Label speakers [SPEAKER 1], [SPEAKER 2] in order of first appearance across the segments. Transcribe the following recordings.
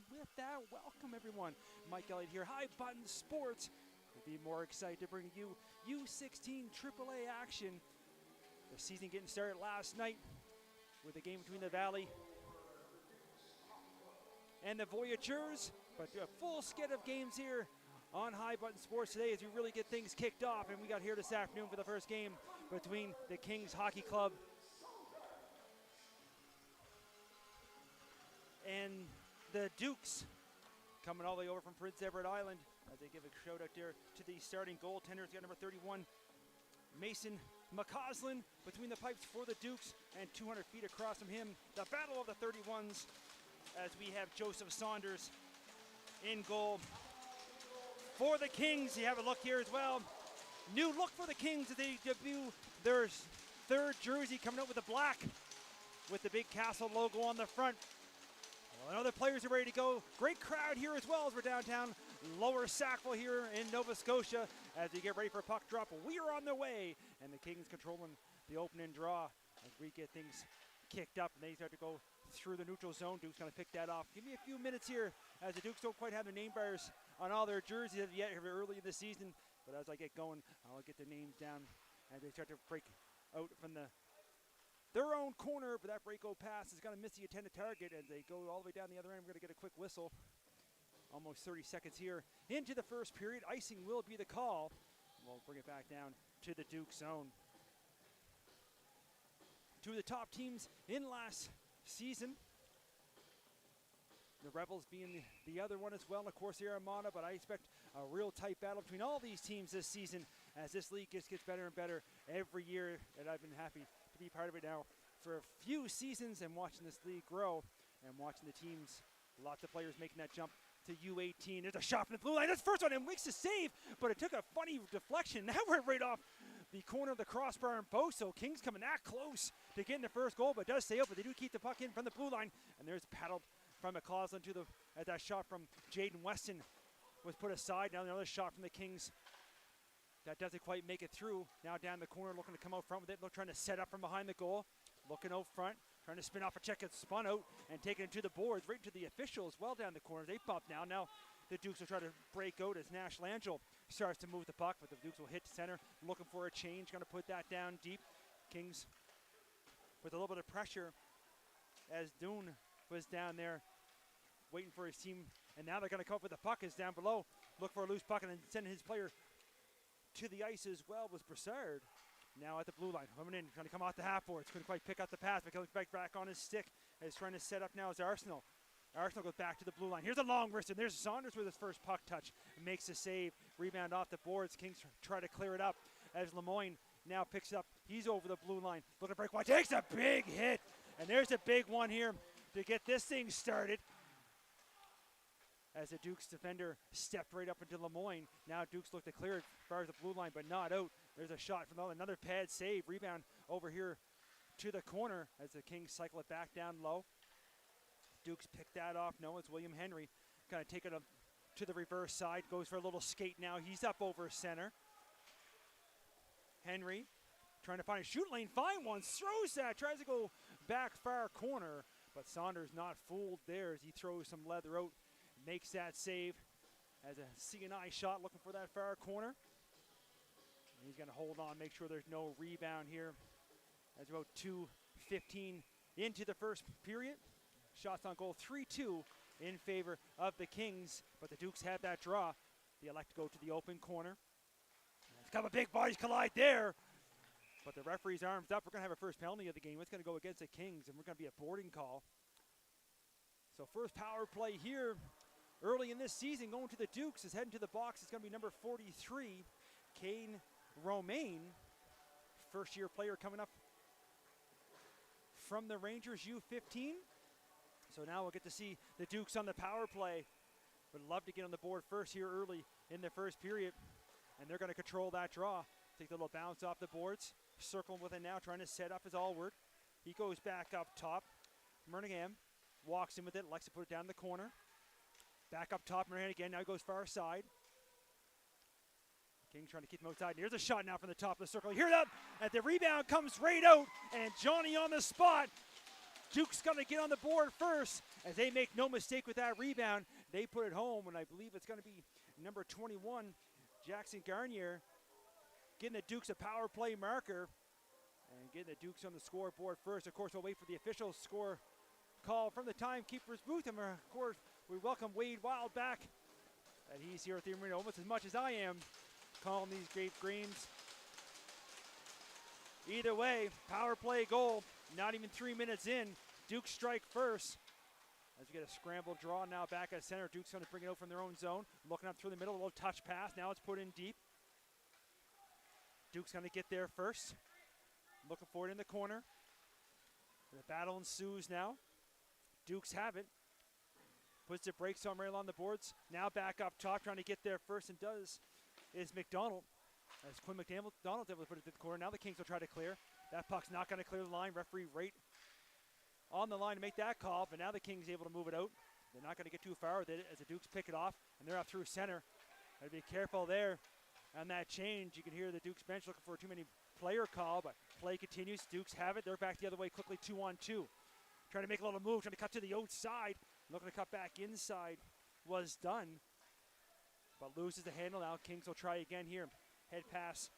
[SPEAKER 1] And with that, welcome everyone. Mike Elliott here, High Button Sports. We'll be more excited to bring you U16 AAA action. The season getting started last night with a game between the Valley and the Voyageurs. But a full skid of games here on High Button Sports today as we really get things kicked off. And we got here this afternoon for the first game between the Kings Hockey Club and the Dukes, coming all the way over from Prince Edward Island as they give a shout out there to the starting goaltender. He's got number 31, Mason McCausland, between the pipes for the Dukes, and 200 feet across from him, the battle of the 31s, as we have Joseph Saunders in goal. For the Kings, you have a look here as well. New look for the Kings as they debut their third jersey, coming out with the black with the big Castle logo on the front. Well, other players are ready to go. Great crowd here as well as we're downtown Lower Sackville here in Nova Scotia as we get ready for a puck drop. We are on the way, and the Kings controlling the opening draw as we get things kicked up, and they start to go through the neutral zone. Duke's going to pick that off. Give me a few minutes here as the Dukes don't quite have their name bearers on all their jerseys yet here early in the season, but as I get going, I'll get the names down as they start to break out from their own corner, but that break-o pass is going to miss the intended target as they go all the way down the other end. We're going to get a quick whistle. Almost 30 seconds here into the first period. Icing will be the call. We'll bring it back down to the Duke zone. Two of the top teams in last season. The Rebels being the other one as well, and of course the Armada, but I expect a real tight battle between all these teams this season as this league just gets better and better every year, and I've been happy to be part of it now for a few seasons and watching this league grow and watching the teams, lots of players making that jump to U18. There's a shot from the blue line. That's the first one, and makes the save, but it took a funny deflection. That went right off the corner of the crossbar and post, so Kings coming that close to getting the first goal, but does stay up, but they do keep the puck in from the blue line, and there's paddled from McCausland to that shot from Jaden Weston was put aside. Now another shot from the Kings that doesn't quite make it through. Now down the corner, looking to come out front with it, trying to set up from behind the goal, looking out front, trying to spin off a check. It's spun out and taken it to the boards, right into the officials, well down the corner. They bump now. Now the Dukes will try to break out as Nash Langell starts to move the puck, but the Dukes will hit center, looking for a change, going to put that down deep. Kings with a little bit of pressure as Doon was down there waiting for his team, and now they're going to come up with the puck is down below. Look for a loose puck and then sending his player to the ice as well was Broussard. Now at the blue line, coming in, trying to come off the half boards. Couldn't quite pick up the pass, but comes back on his stick. He's trying to set up now as Arsenal. Arsenal goes back to the blue line. Here's a long wrist, and there's Saunders with his first puck touch. Makes a save, rebound off the boards. Kings try to clear it up as Lemoyne now picks it up. He's over the blue line, looking to break wide. Takes a big hit, and there's a big one here to get this thing started. As the Dukes defender stepped right up into Lemoyne. Now Dukes look to clear it as far as the blue line, but not out. There's a shot from another pad save. Rebound over here to the corner as the Kings cycle it back down low. Dukes pick that off. No, it's William Henry. Kind of take it up to the reverse side. Goes for a little skate now. He's up over center. Henry trying to find a shoot lane. Find one. Throws that. Tries to go back far corner. But Saunders not fooled there as he throws some leather out. Makes that save as a C&I shot looking for that far corner. And he's going to hold on, make sure there's no rebound here. As about 2:15 into the first period. Shots on goal 3-2 in favor of the Kings, but the Dukes have that draw. They elect to go to the open corner. There's a couple of big bodies collide there, but the referee's arms up. We're going to have a first penalty of the game. It's going to go against the Kings, and we're going to be a boarding call. So first power play here early in this season going to the Dukes is heading to the box. It's going to be number 43, Kane Romaine, first-year player coming up from the Rangers U15. So now we'll get to see the Dukes on the power play. Would love to get on the board first here early in the first period, and they're going to control that draw. Take the little bounce off the boards, circling with it now, trying to set up his Allward. He goes back up top. Murnaghan walks in with it, likes to put it down the corner. Back up top, Murnaghan again, now he goes far side. King trying to keep him outside. And here's a shot now from the top of the circle. Hear that? And the rebound comes right out, and Johnny on the spot. Duke's going to get on the board first, as they make no mistake with that rebound. They put it home, and I believe it's going to be number 21, Jackson Garnier, getting the Dukes a power play marker and getting the Dukes on the scoreboard first. Of course, we'll wait for the official score call from the timekeeper's booth. And of course, we welcome Wade Wild back. And he's here at the arena almost as much as I am calling these great games. Either way, power play goal, not even 3 minutes in. Dukes strike first. As we get a scramble draw now back at center. Duke's going to bring it out from their own zone. Looking up through the middle, a little touch pass. Now it's put in deep. Duke's going to get there first. Looking for it in the corner. The battle ensues now. Dukes have it. Puts the brakes on right along the boards. Now back up top, trying to get there first, and is McDonald. As Quinn McDonald's able to put it to the corner. Now the Kings will try to clear. That puck's not going to clear the line. Referee right on the line to make that call, but now the Kings able to move it out. They're not going to get too far with it as the Dukes pick it off, and they're up through center. Got to be careful there on that change. You can hear the Dukes bench looking for a too many player call, but play continues. Dukes have it. They're back the other way quickly, 2-on-2. Trying to make a little move, trying to cut to the outside. Looking to cut back inside. Was done, but loses the handle. Now Kings will try again here. Head pass,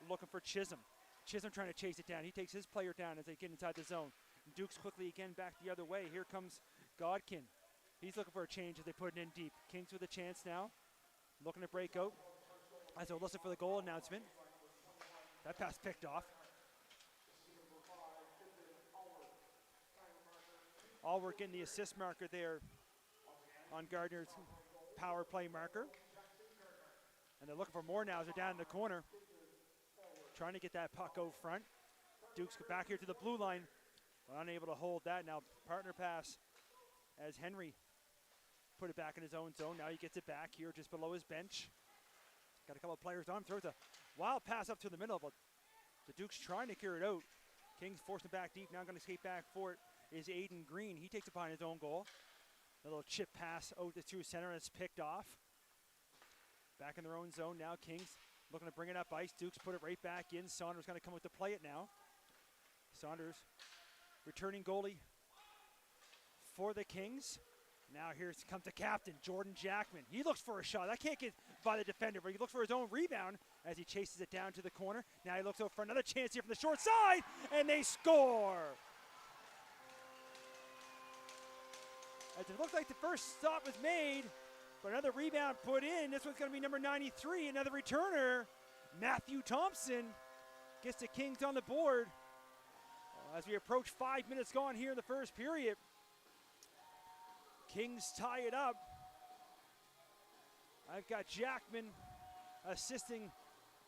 [SPEAKER 1] looking for Chisholm. Chisholm trying to chase it down. He takes his player down as they get inside the zone. Dukes quickly again back the other way. Here comes Godkin. He's looking for a change as they put it in deep. Kings with a chance now. Looking to break out. As they'll listen for the goal announcement. That pass picked off. Allwork getting the assist marker there on Gardner's power play marker. And they're looking for more now as they're down in the corner. Trying to get that puck out front. Dukes go back here to the blue line. But unable to hold that. Now partner pass as Henry put it back in his own zone. Now he gets it back here just below his bench. Got a couple of players on. Throws a wild pass up to the middle, but the Dukes trying to clear it out. Kings forcing it back deep. Now going to skate back for it is Aiden Green. He takes it behind his own goal. A little chip pass out to center, and it's picked off. Back in their own zone now. Kings looking to bring it up ice. Dukes put it right back in. Saunders going to come up to play it now. Saunders, returning goalie for the Kings. Now here comes the captain, Jordan Jackman. He looks for a shot. That can't get by the defender, but he looks for his own rebound as he chases it down to the corner. Now he looks over for another chance here from the short side, and they score. As it looks like the first stop was made, but another rebound put in. This one's going to be number 93, another returner. Matthew Thompson gets the Kings on the board. As we approach 5 minutes gone here in the first period. Kings tie it up. I've got Jackman assisting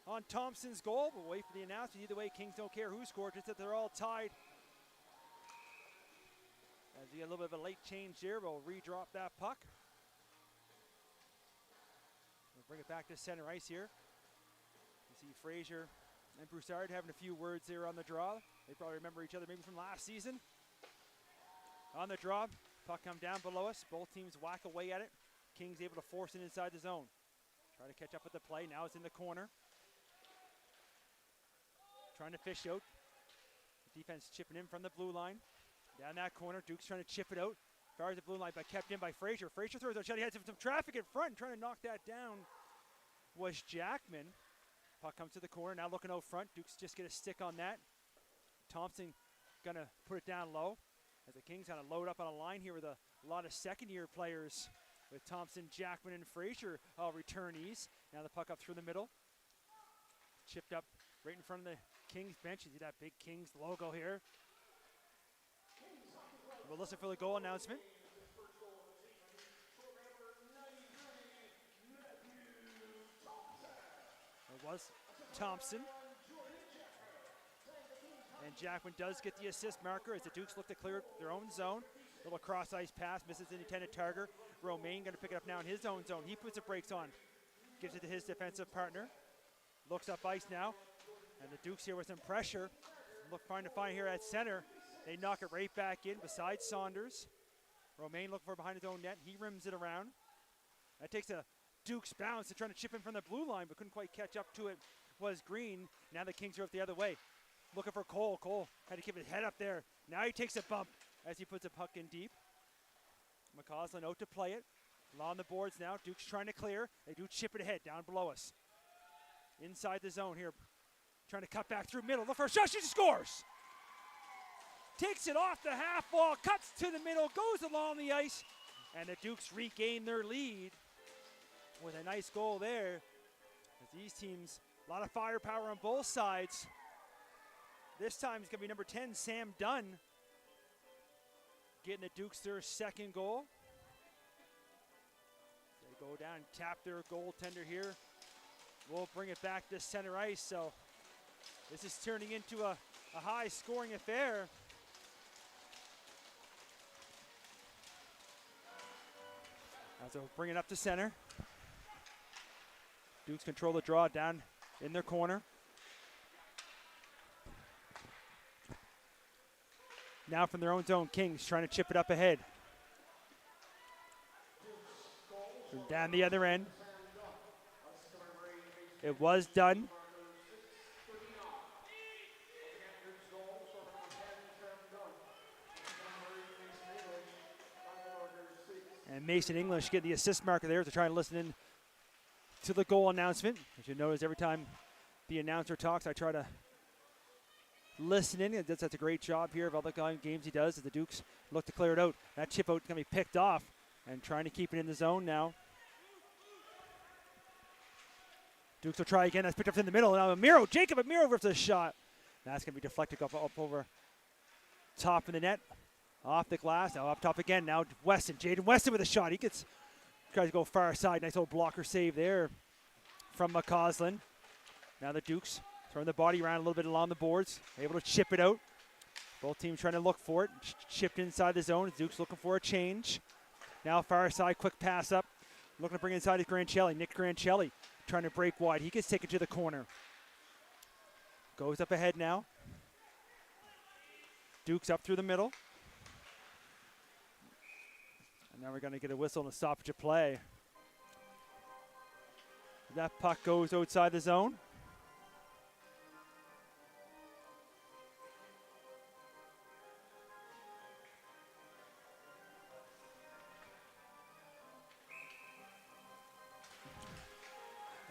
[SPEAKER 1] on Thompson's goal. We'll wait for the announcement. Either way, Kings don't care who scored, just that they're all tied. As we get a little bit of a late change there, we'll redrop that puck. We'll bring it back to center ice here. You see Frazier and Broussard having a few words there on the draw. They probably remember each other maybe from last season. On the draw, puck come down below us. Both teams whack away at it. Kings able to force it inside the zone. Try to catch up with the play. Now it's in the corner. Trying to fish out. Defense chipping in from the blue line. Down that corner, Duke's trying to chip it out. Fires the blue line, but kept in by Frazier. Frazier throws a shot. He had some traffic in front, trying to knock that down was Jackman. Puck comes to the corner, now looking out front. Duke's just get a stick on that. Thompson gonna put it down low. As the Kings gonna load up on a line here with a lot of second-year players with Thompson, Jackman, and Frazier returnees. Now the puck up through the middle. Chipped up right in front of the Kings bench. You see that big Kings logo here. We'll listen for the goal announcement. It was Thompson. And Jackman does get the assist marker as the Dukes look to clear their own zone. Little cross ice pass, misses the intended target. Romaine going to pick it up now in his own zone. He puts the brakes on, gives it to his defensive partner. Looks up ice now, and the Dukes here with some pressure. Trying to find here at center. They knock it right back in beside Saunders. Romaine looking for behind his own net. He rims it around. That takes a Dukes bounce to trying to chip in from the blue line, but couldn't quite catch up to it. Was Green. Now the Kings are up the other way. Looking for Cole. Cole had to keep his head up there. Now he takes a bump as he puts a puck in deep. McCausland out to play it. Along the boards now. Duke's trying to clear. They do chip it ahead down below us. Inside the zone here. Trying to cut back through middle. Look for a shot. She scores. Takes it off the half wall. Cuts to the middle. Goes along the ice. And the Dukes regain their lead with a nice goal there. As these teams, a lot of firepower on both sides. This time it's going to be number 10, Sam Dunn, getting the Dukes their second goal. They go down and tap their goaltender here. We'll bring it back to center ice. So this is turning into a high-scoring affair. As they'll bring it up to center. Dukes control the draw down in their corner. Now from their own zone, Kings trying to chip it up ahead. From down the other end. It was done. And Mason English get the assist marker there to try and listen in to the goal announcement. As you notice, every time the announcer talks, I try to listen in. That's a great job here of all the games he does as the Dukes look to clear it out. That chip out is going to be picked off and trying to keep it in the zone now. Dukes will try again. That's picked up in the middle. Now Jacob Amiro versus the shot. That's going to be deflected up over top of the net. Off the glass. Now up top again. Now Weston. Jaden Weston with a shot. He tries to go far side. Nice little blocker save there from McCausland. Now the Dukes throwing the body around a little bit along the boards. Able to chip it out. Both teams trying to look for it. Chipped inside the zone. Dukes looking for a change. Now far side. Quick pass up. Looking to bring inside is Grancelli. Nick Grancelli trying to break wide. He gets taken to the corner. Goes up ahead now. Dukes up through the middle. And now we're going to get a whistle and a stoppage of play. That puck goes outside the zone.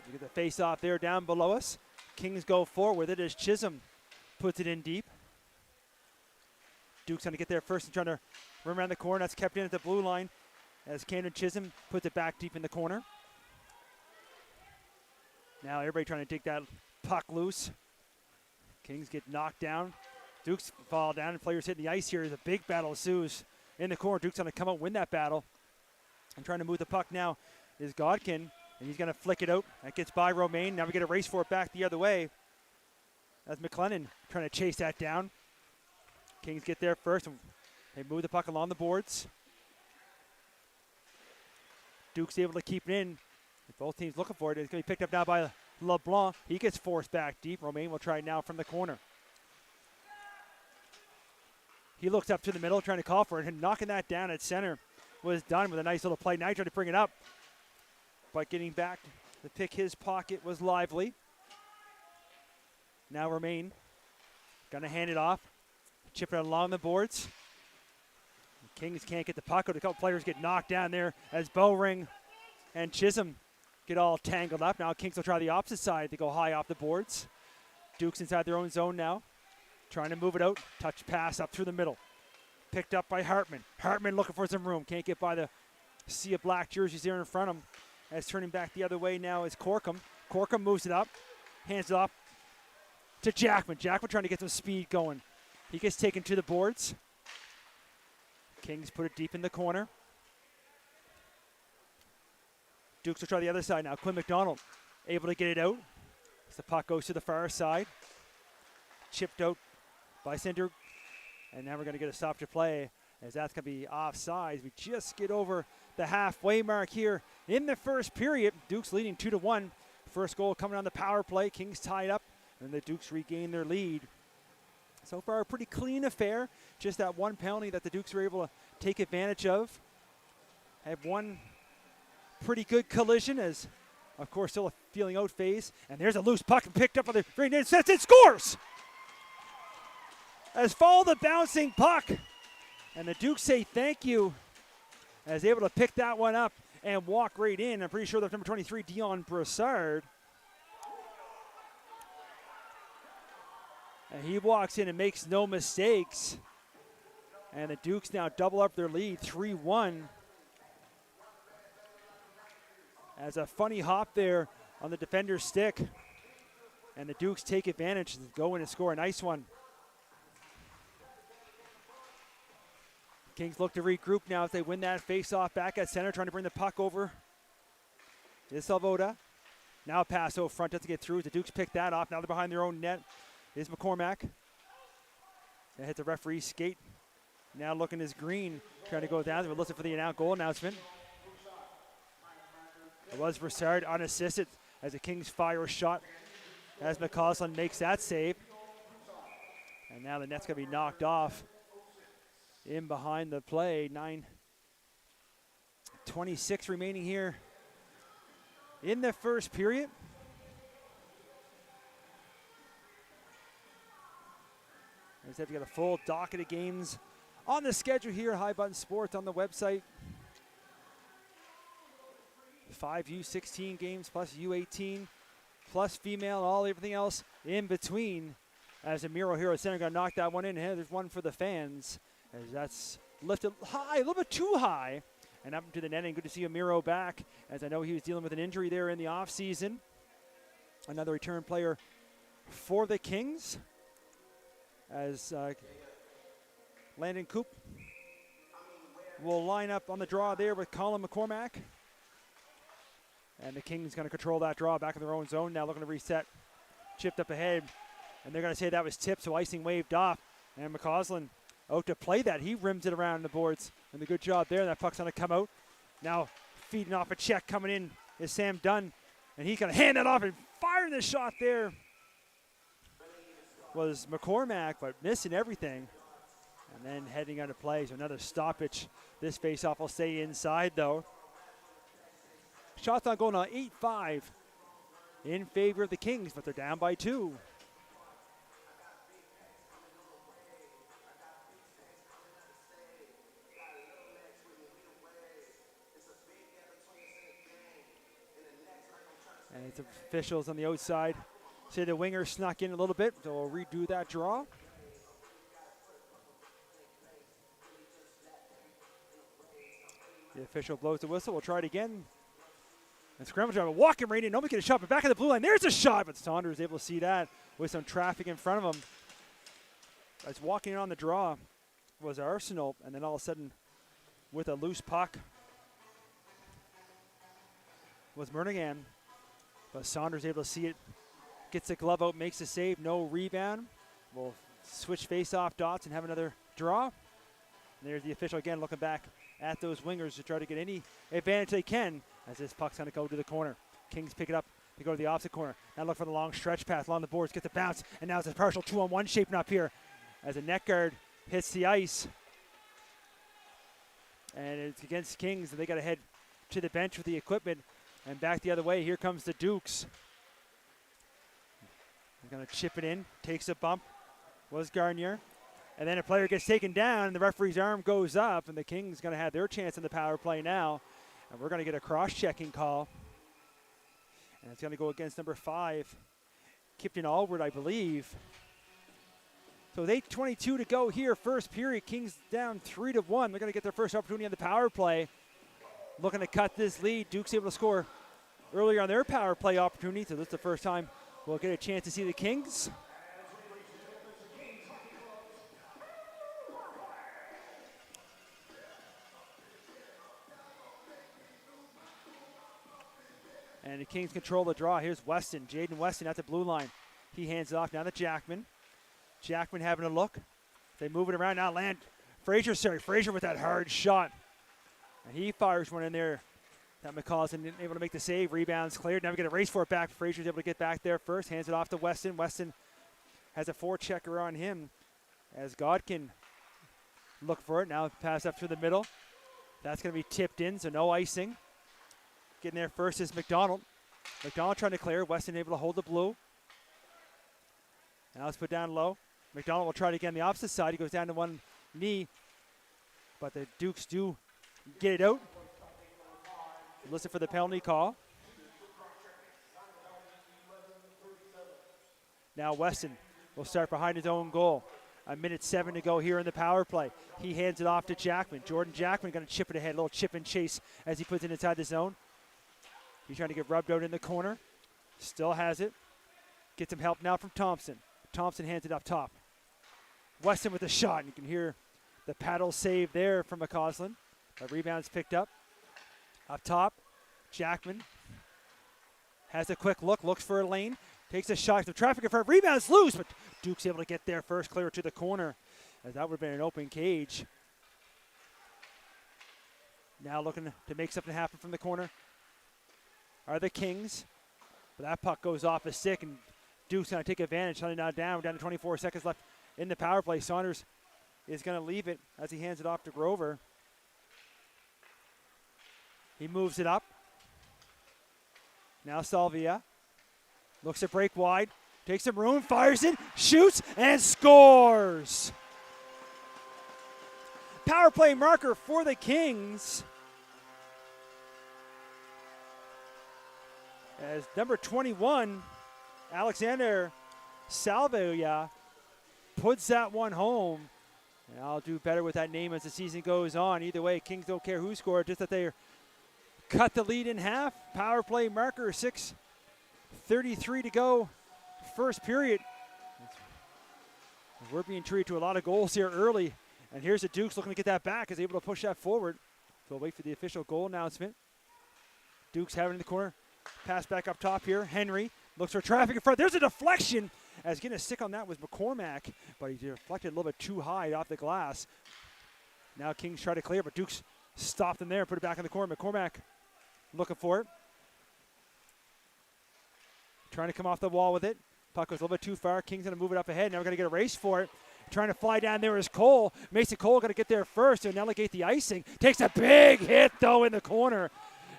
[SPEAKER 1] We get the face off there down below us. Kings go forward with it as Chisholm puts it in deep. Duke's going to get there first and trying to run around the corner. That's kept in at the blue line as Camden Chisholm puts it back deep in the corner. Now everybody trying to dig that puck loose. Kings get knocked down. Dukes fall down and players hitting the ice here. There's a big battle ensues in the corner. Duke's going to come out and win that battle. And trying to move the puck now is Godkin. And he's going to flick it out. That gets by Romaine. Now we get a race for it back the other way. As McLennan trying to chase that down. Kings get there first. And they move the puck along the boards. Duke's able to keep it in. Both teams looking for it. It's going to be picked up now by LeBlanc. He gets forced back deep. Romaine will try it now from the corner. He looks up to the middle trying to call for it. And knocking that down at center was done with a nice little play. Now he tried to bring it up. But getting back to pick his pocket was lively. Now Romaine going to hand it off. Chip it along the boards. The Kings can't get the puck out. A couple players get knocked down there as Bowring and Chisholm get all tangled up. Now Kings will try the opposite side to go high off the boards. Dukes inside their own zone now. Trying to move it out. Touch pass up through the middle. Picked up by Hartman. Hartman looking for some room. Can't get by the sea of black jerseys there in front of him. As turning back the other way now is Corkum. Corkum moves it up. Hands it off to Jackman. Jackman trying to get some speed going. He gets taken to the boards. Kings put it deep in the corner. Dukes will try the other side now. Quinn McDonald able to get it out. As the puck goes to the far side. Chipped out by Cinder. And now we're going to get a stoppage of play as that's going to be offside. We just get over the halfway mark here in the first period. Dukes leading 2-1. First goal coming on the power play. Kings tied up, and the Dukes regain their lead. So far, a pretty clean affair. Just that one penalty that the Dukes were able to take advantage of. Have one pretty good collision as, of course, still a feeling out phase. And there's a loose puck picked up on the very near sets. It scores! As follow the bouncing puck. And the Dukes say thank you is able to pick that one up and walk right in. I'm pretty sure that's number 23, Dion Broussard. And he walks in and makes no mistakes. And the Dukes now double up their lead, 3-1. As a funny hop there on the defender's stick. And the Dukes take advantage and go in and score a nice one. Kings look to regroup now as they win that face-off back at center, trying to bring the puck over. Is Salvoda. Now pass over front, doesn't get through. The Dukes pick that off. Now they're behind their own net. Is McCormack. That hit the referee's skate. Now looking as green, trying to go down. We're listening for the goal announcement. It was Broussard unassisted as the Kings fire a shot as McCausland makes that save. And now the net's going to be knocked off. In behind the play, 9:26 remaining here in the first period. As they've got a full docket of games on the schedule here, High Button Sports on the website. 5 U16 games plus U18 plus female, everything else in between. As Amiro here at center going to knock that one in. And there's one for the fans. As that's lifted high, a little bit too high, and up into the netting. Good to see Amiro back, as I know he was dealing with an injury there in the offseason. Another return player for the Kings, as Landon Coop will line up on the draw there with Colin McCormack. And the Kings going to control that draw back in their own zone now, looking to reset. Chipped up ahead, and they're going to say that was tipped, so icing waved off. And McCausland out to play that. He rims it around the boards. And a good job there. That puck's going to come out. Now feeding off a check coming in is Sam Dunn. And he's going to hand that off and firing the shot there. Was McCormack, but missing everything. And then heading out of play. So another stoppage. This faceoff will stay inside though. Shots on goal now 8-5 in favor of the Kings, but they're down by 2. And it's officials on the outside. Say the winger snuck in a little bit, so we'll redo that draw. The official blows the whistle. We'll try it again. And scramble driver walking right in. Nobody get a shot, but back of the blue line. There's a shot, but Saunders able to see that with some traffic in front of him. As walking in on the draw was Arsenal, and then all of a sudden, with a loose puck, was Murnigan. But Saunders able to see it, gets the glove out, makes the save, no rebound. We'll switch face-off dots and have another draw. And there's the official again looking back at those wingers to try to get any advantage they can as this puck's going to go to the corner. Kings pick it up. They go to the opposite corner. Now look for the long stretch pass along the boards, get the bounce, and now it's a partial 2-on-1 shaping up here as a net guard hits the ice. And it's against Kings, and they got to head to the bench with the equipment and back the other way. Here comes the Dukes. They're going to chip it in, takes a bump, was Garnier. And then a player gets taken down, and the referee's arm goes up, and the Kings going to have their chance in the power play now. And we're going to get a cross-checking call. And it's going to go against number 5, Kipton Allward, I believe. So with 8:22 to go here, first period. Kings down 3-1. They're going to get their first opportunity on the power play. Looking to cut this lead. Duke's able to score earlier on their power play opportunity, so this is the first time we'll get a chance to see the Kings. And the Kings control the draw. Here's Weston, Jaden Weston at the blue line. He hands it off now to Jackman. Jackman having a look. They move it around now. Frazier with that hard shot. And he fires one in there. That McCall's able to make the save. Rebounds cleared. Now we get a race for it back. Frazier's able to get back there first. Hands it off to Weston. Weston has a forechecker on him as Godkin look for it. Now pass up through the middle. That's going to be tipped in, so no icing. Getting there first is McDonald. McDonald trying to clear. Weston able to hold the blue. Now it's put down low. McDonald will try it again the opposite side. He goes down to one knee. But the Dukes do get it out. Listen for the penalty call. Now Weston will start behind his own goal. 1:07 to go here in the power play. He hands it off to Jackman. Jordan Jackman going to chip it ahead. A little chip and chase as he puts it inside the zone. He's trying to get rubbed out in the corner. Still has it. Gets some help now from Thompson. Thompson hands it up top. Weston with a shot. You can hear the paddle save there from McCausland. The rebound's picked up. Up top, Jackman has a quick look, looks for a lane, takes a shot. The traffic in front, rebound's loose, but Duke's able to get there first, clear to the corner, as that would have been an open cage. Now looking to make something happen from the corner are the Kings. But that puck goes off a stick, and Duke's going to take advantage, shutting now down. We're down to 24 seconds left in the power play. Saunders is going to leave it as he hands it off to Grover. He moves it up. Now Salvia looks to break wide, takes some room, fires it, shoots, and scores. Power play marker for the Kings. As number 21, Alexander Salvia, puts that one home. And I'll do better with that name as the season goes on. Either way, Kings don't care who scored, just that they're cut the lead in half. Power play marker, 6:33 to go. First period. We're being treated to a lot of goals here early. And here's the Dukes looking to get that back, is able to push that forward. So we'll wait for the official goal announcement. Dukes have it in the corner. Pass back up top here. Henry looks for traffic in front. There's a deflection. As getting a stick on that was McCormack, but he deflected a little bit too high off the glass. Now Kings try to clear, but Dukes stopped him there, put it back in the corner. McCormack looking for it. Trying to come off the wall with it. Puck goes a little bit too far. Kings going to move it up ahead. Now we're going to get a race for it. Trying to fly down there is Cole. Mason Cole going to get there first to delegate the icing. Takes a big hit, though, in the corner.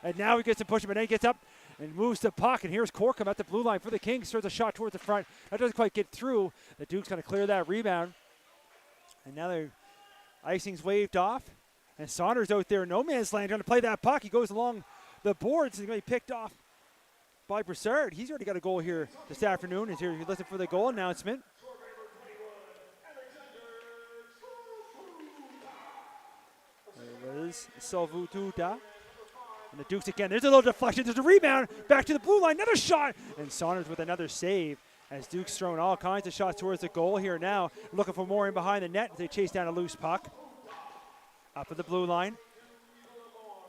[SPEAKER 1] And now he gets to push him, and then he gets up and moves the puck. And here's Corkum at the blue line for the Kings. Throws a shot towards the front. That doesn't quite get through. The Duke's going to clear that rebound. And now the icing's waved off. And Saunders out there in no man's land trying to play that puck. He goes along the boards and he's going to be picked off by Broussard. He's already got a goal here this afternoon. He's here to listen for the goal announcement. There is Salvututa. And the Dukes again. There's a little deflection. There's a rebound. Back to the blue line. Another shot. And Saunders with another save. As Duke's throwing all kinds of shots towards the goal here now. Looking for more in behind the net as they chase down a loose puck. Up at the blue line.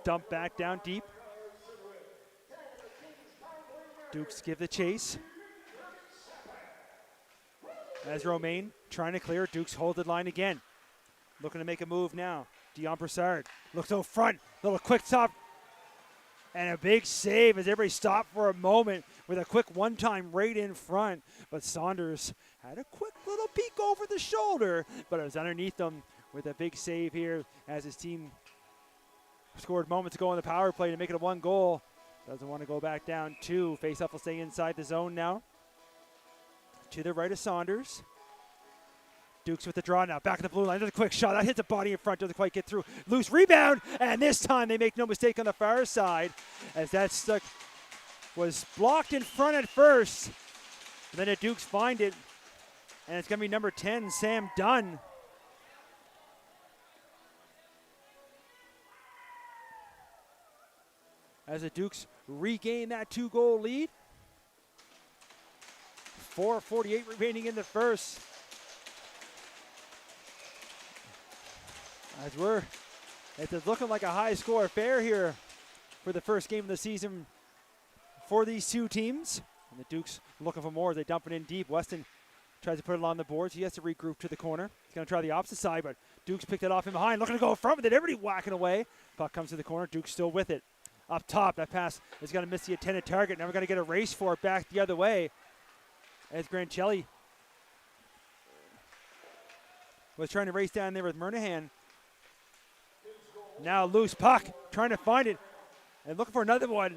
[SPEAKER 1] Dump back down deep. Dukes give the chase. As Romaine trying to clear. Dukes hold the line again. Looking to make a move now. Dion Broussard looks out front. Little quick stop. And a big save as everybody stopped for a moment with a quick one-time right in front. But Saunders had a quick little peek over the shoulder. But it was underneath them with a big save here as his team scored moments ago on the power play to make it a 1 goal. Doesn't want to go back down 2. Face-off will stay inside the zone now. To the right of Saunders. Dukes with the draw now. Back at the blue line. There's a quick shot. That hits the body in front. Doesn't quite get through. Loose rebound. And this time they make no mistake on the far side. As that stuck was blocked in front at first. And then the Dukes find it. And it's going to be number 10, Sam Dunn. As the Dukes regain that 2-goal lead. 4:48 remaining in the first. As it's looking like a high-score affair here for the first game of the season for these two teams. And the Dukes looking for more as they dump it in deep. Weston tries to put it on the boards. He has to regroup to the corner. He's going to try the opposite side, but Dukes picked it off in behind. Looking to go in front with it. Everybody whacking away. Puck comes to the corner. Dukes still with it. Up top, that pass is going to miss the intended target. Now we're going to get a race for it back the other way. As Grancelli was trying to race down there with Murnahan. Now loose puck, trying to find it. And looking for another one.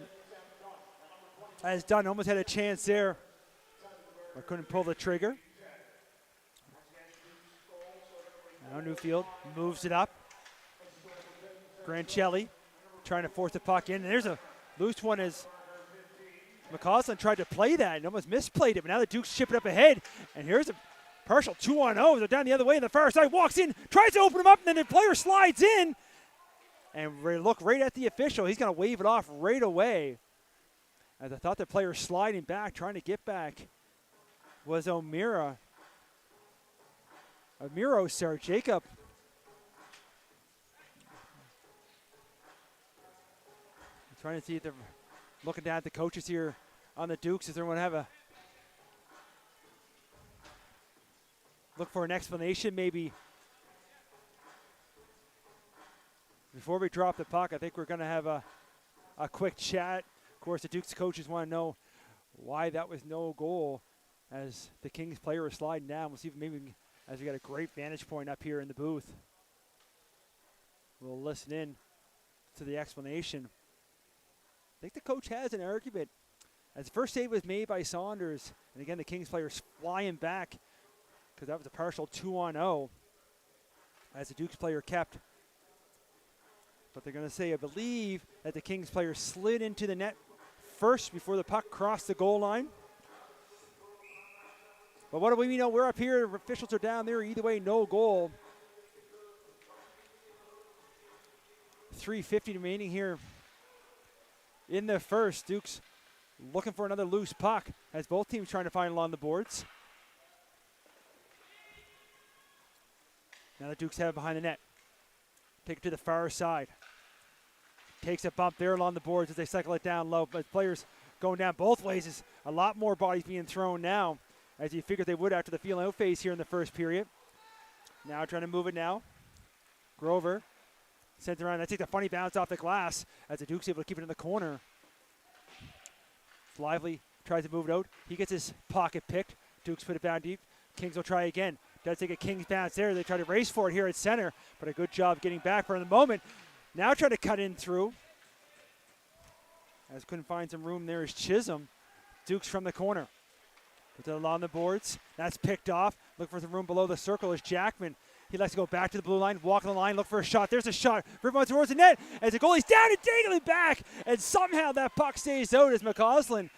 [SPEAKER 1] As Dunn almost had a chance there. But couldn't pull the trigger. Now Newfield moves it up. Grancelli trying to force the puck in. And there's a loose one as McCausland tried to play that and almost misplayed it. But now the Dukes ship it up ahead. And here's a partial 2-on-0. They're down the other way on the far side. Walks in, tries to open him up, and then the player slides in. And look right at the official. He's going to wave it off right away. As I thought the player sliding back, trying to get back, was O'Meara. Sir, Jacob. I'm trying to see if they're looking down at the coaches here on the Dukes. Is everyone have a look for an explanation maybe? Before we drop the puck, I think we're going to have a quick chat. Of course, the Dukes coaches want to know why that was no goal as the Kings player is sliding down. We'll see if maybe as we got a great vantage point up here in the booth. We'll listen in to the explanation. I think the coach has an argument. As the first save was made by Saunders, and again the Kings players flying back because that was a partial 2-on-0 as the Dukes player kept. But they're going to say, I believe, that the Kings player slid into the net first before the puck crossed the goal line. But what do we know? We're up here. Officials are down there. Either way, no goal. 3:50 remaining here in the first. Dukes looking for another loose puck as both teams trying to find along the boards. Now the Dukes have it behind the net. Take it to the far side. Takes a bump there along the boards as they cycle it down low. But players going down both ways. Is a lot more bodies being thrown now, as you figured they would after the feeling out phase here in the first period. Now trying to move it now. Grover sends it around. That takes a funny bounce off the glass as the Duke's able to keep it in the corner. Lively tries to move it out. He gets his pocket picked. Dukes put it down deep. Kings will try again. Does take a Kings bounce there. They try to race for it here at center, but a good job getting back for the moment. Now try to cut in through. As couldn't find some room there is Chisholm. Dukes from the corner. Puts it along the boards. That's picked off. Look for some room below the circle is Jackman. He likes to go back to the blue line, walk on the line, look for a shot. There's a shot. Rebound towards the net as the goalie's down and dangling back. And somehow that puck stays out as McCausland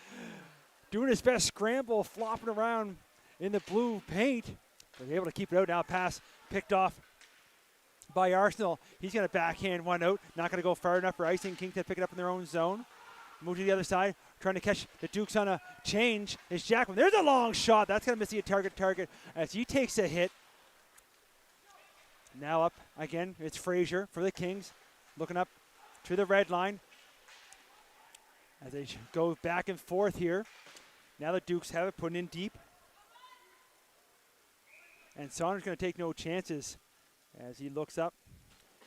[SPEAKER 1] doing his best scramble, flopping around in the blue paint. But able to keep it out now. Pass picked off by Arsenal. He's going to backhand one out. Not going to go far enough for icing. Kings to pick it up in their own zone. Move to the other side. Trying to catch the Dukes on a change is Jackman. There's a long shot. That's going to miss the target as he takes a hit. Now up again. It's Frazier for the Kings. Looking up to the red line as they go back and forth here. Now the Dukes have it put in deep. And Saunders going to take no chances as he looks up.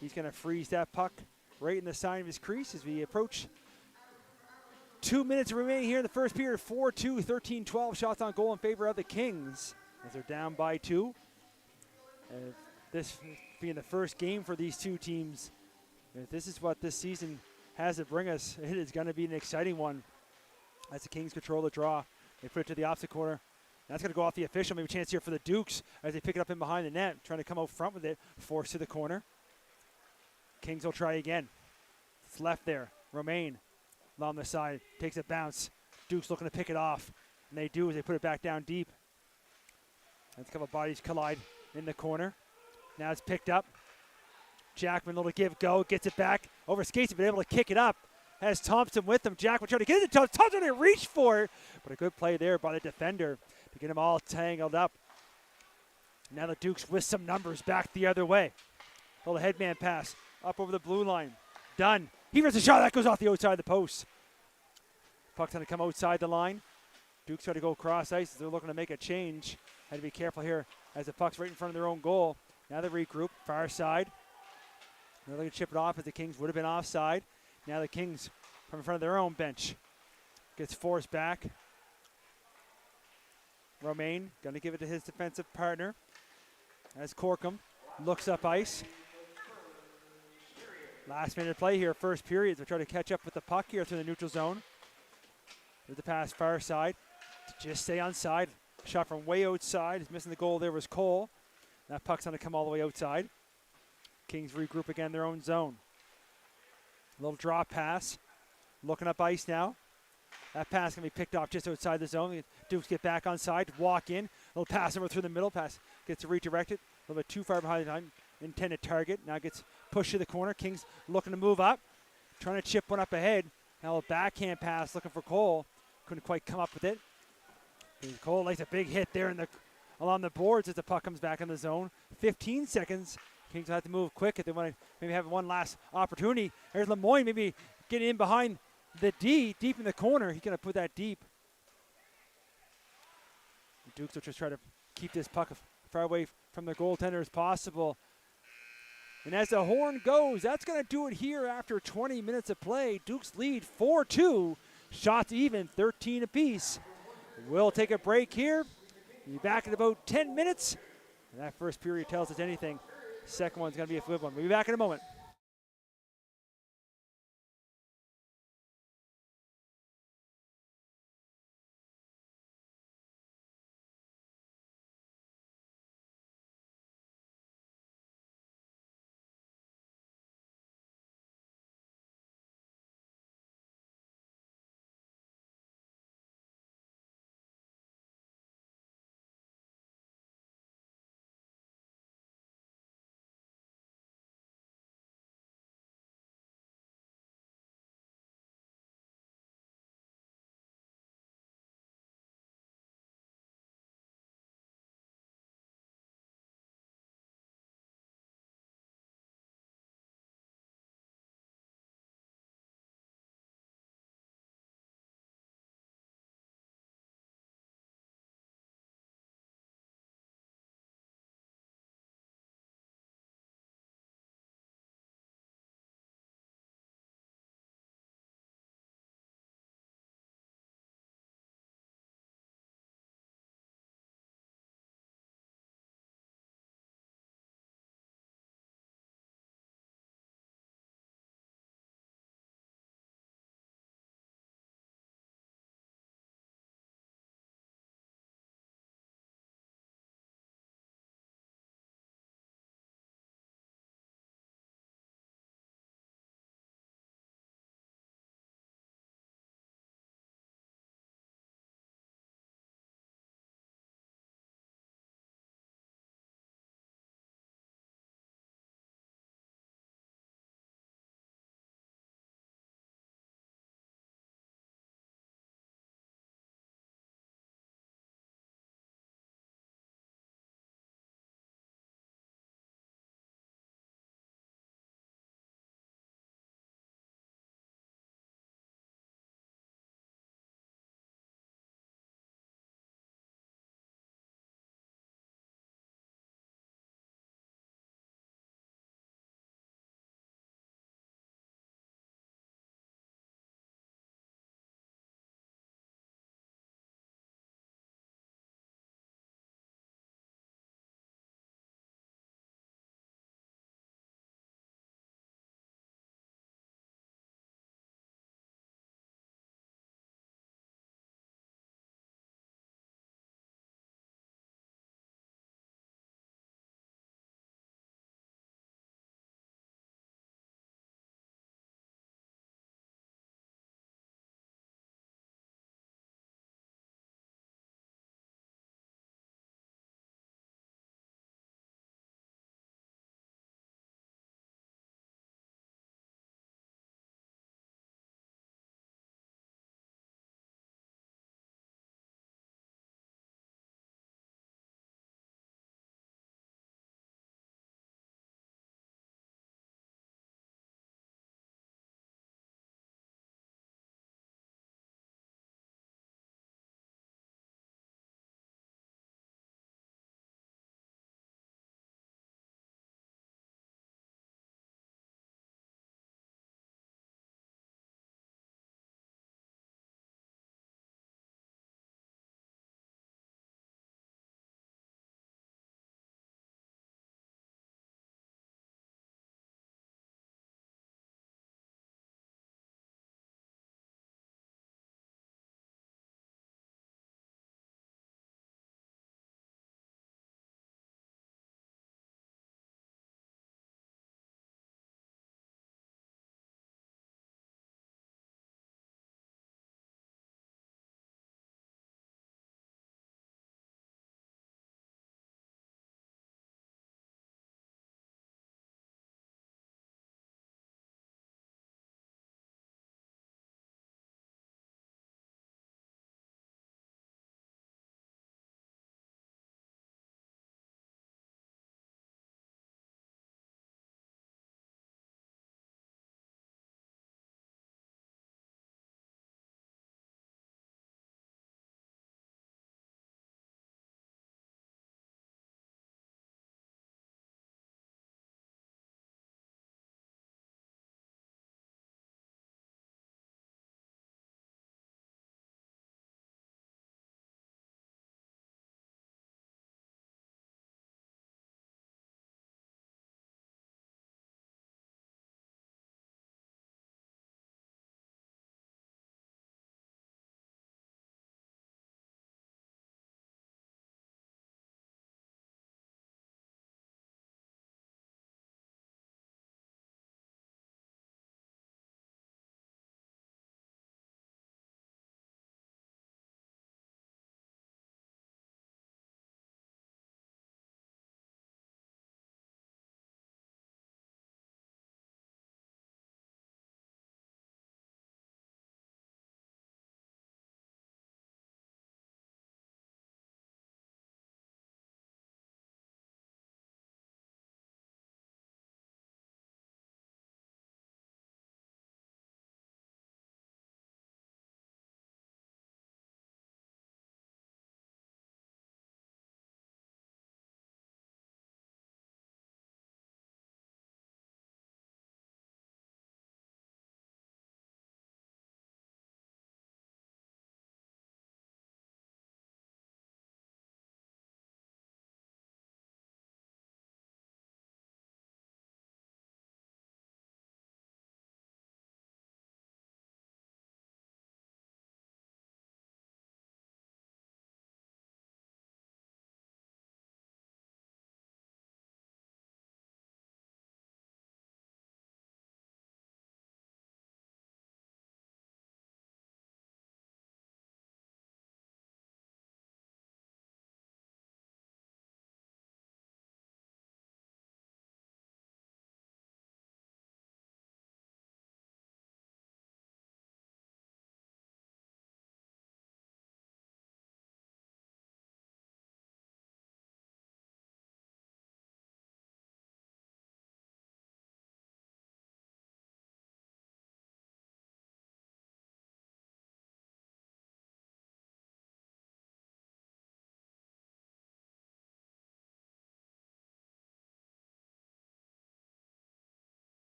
[SPEAKER 1] He's going to freeze that puck right in the side of his crease as we approach 2 minutes remaining here in the first period. 4-2, 13-12 shots on goal in favor of the Kings as they're down by 2. This being the first game for these two teams, if this is what this season has to bring us, it is going to be an exciting one as the Kings control the draw. They put it to the opposite corner. That's going to go off the official. Maybe a chance here for the Dukes as they pick it up in behind the net, trying to come out front with it, forced to the corner. Kings will try again. It's left there. Romaine along the side, takes a bounce. Dukes looking to pick it off, and they do as they put it back down deep. That's a couple bodies collide in the corner. Now it's picked up. Jackman, little give go, gets it back over skates, but able to kick it up. Has Thompson with him. Jackman trying to get it to Thompson. Thompson didn't reach for it, but a good play there by the defender to get them all tangled up. Now the Dukes with some numbers back the other way. Little headman pass up over the blue line. Done. He runs a shot. That goes off the outside of the post. Puck's going to come outside the line. Dukes try to go cross ice. They're looking to make a change. Had to be careful here as the puck's right in front of their own goal. Now they regroup. Far side. They're looking to chip it off as the Kings would have been offside. Now the Kings from in front of their own bench. Gets forced back. Romaine going to give it to his defensive partner as Corkum looks up ice. Last minute play here, first period. They'll try to catch up with the puck here through the neutral zone. There's the pass far side. Just stay on side. Shot from way outside. He's missing the goal there was Cole. That puck's going to come all the way outside. Kings regroup again in their own zone. Little drop pass. Looking up ice now. That pass can be picked off just outside the zone. Dukes get back on side, walk in. Little pass over through the middle. Pass gets redirected. A little bit too far behind the time. Intended target. Now gets pushed to the corner. Kings looking to move up. Trying to chip one up ahead. Now a backhand pass looking for Cole. Couldn't quite come up with it. Cole likes a big hit there along the boards as the puck comes back in the zone. 15 seconds. Kings have to move quick if they want to maybe have one last opportunity. There's Lemoyne maybe getting in behind the deep in the corner. He's going to put that deep. The Dukes will just try to keep this puck as far away from the goaltender as possible. And as the horn goes, that's going to do it here after 20 minutes of play. Dukes lead 4-2. Shots even, 13 apiece. We'll take a break here. Be back in about 10 minutes. And that first period tells us anything. Second one's going to be a flip one. We'll be back in a moment.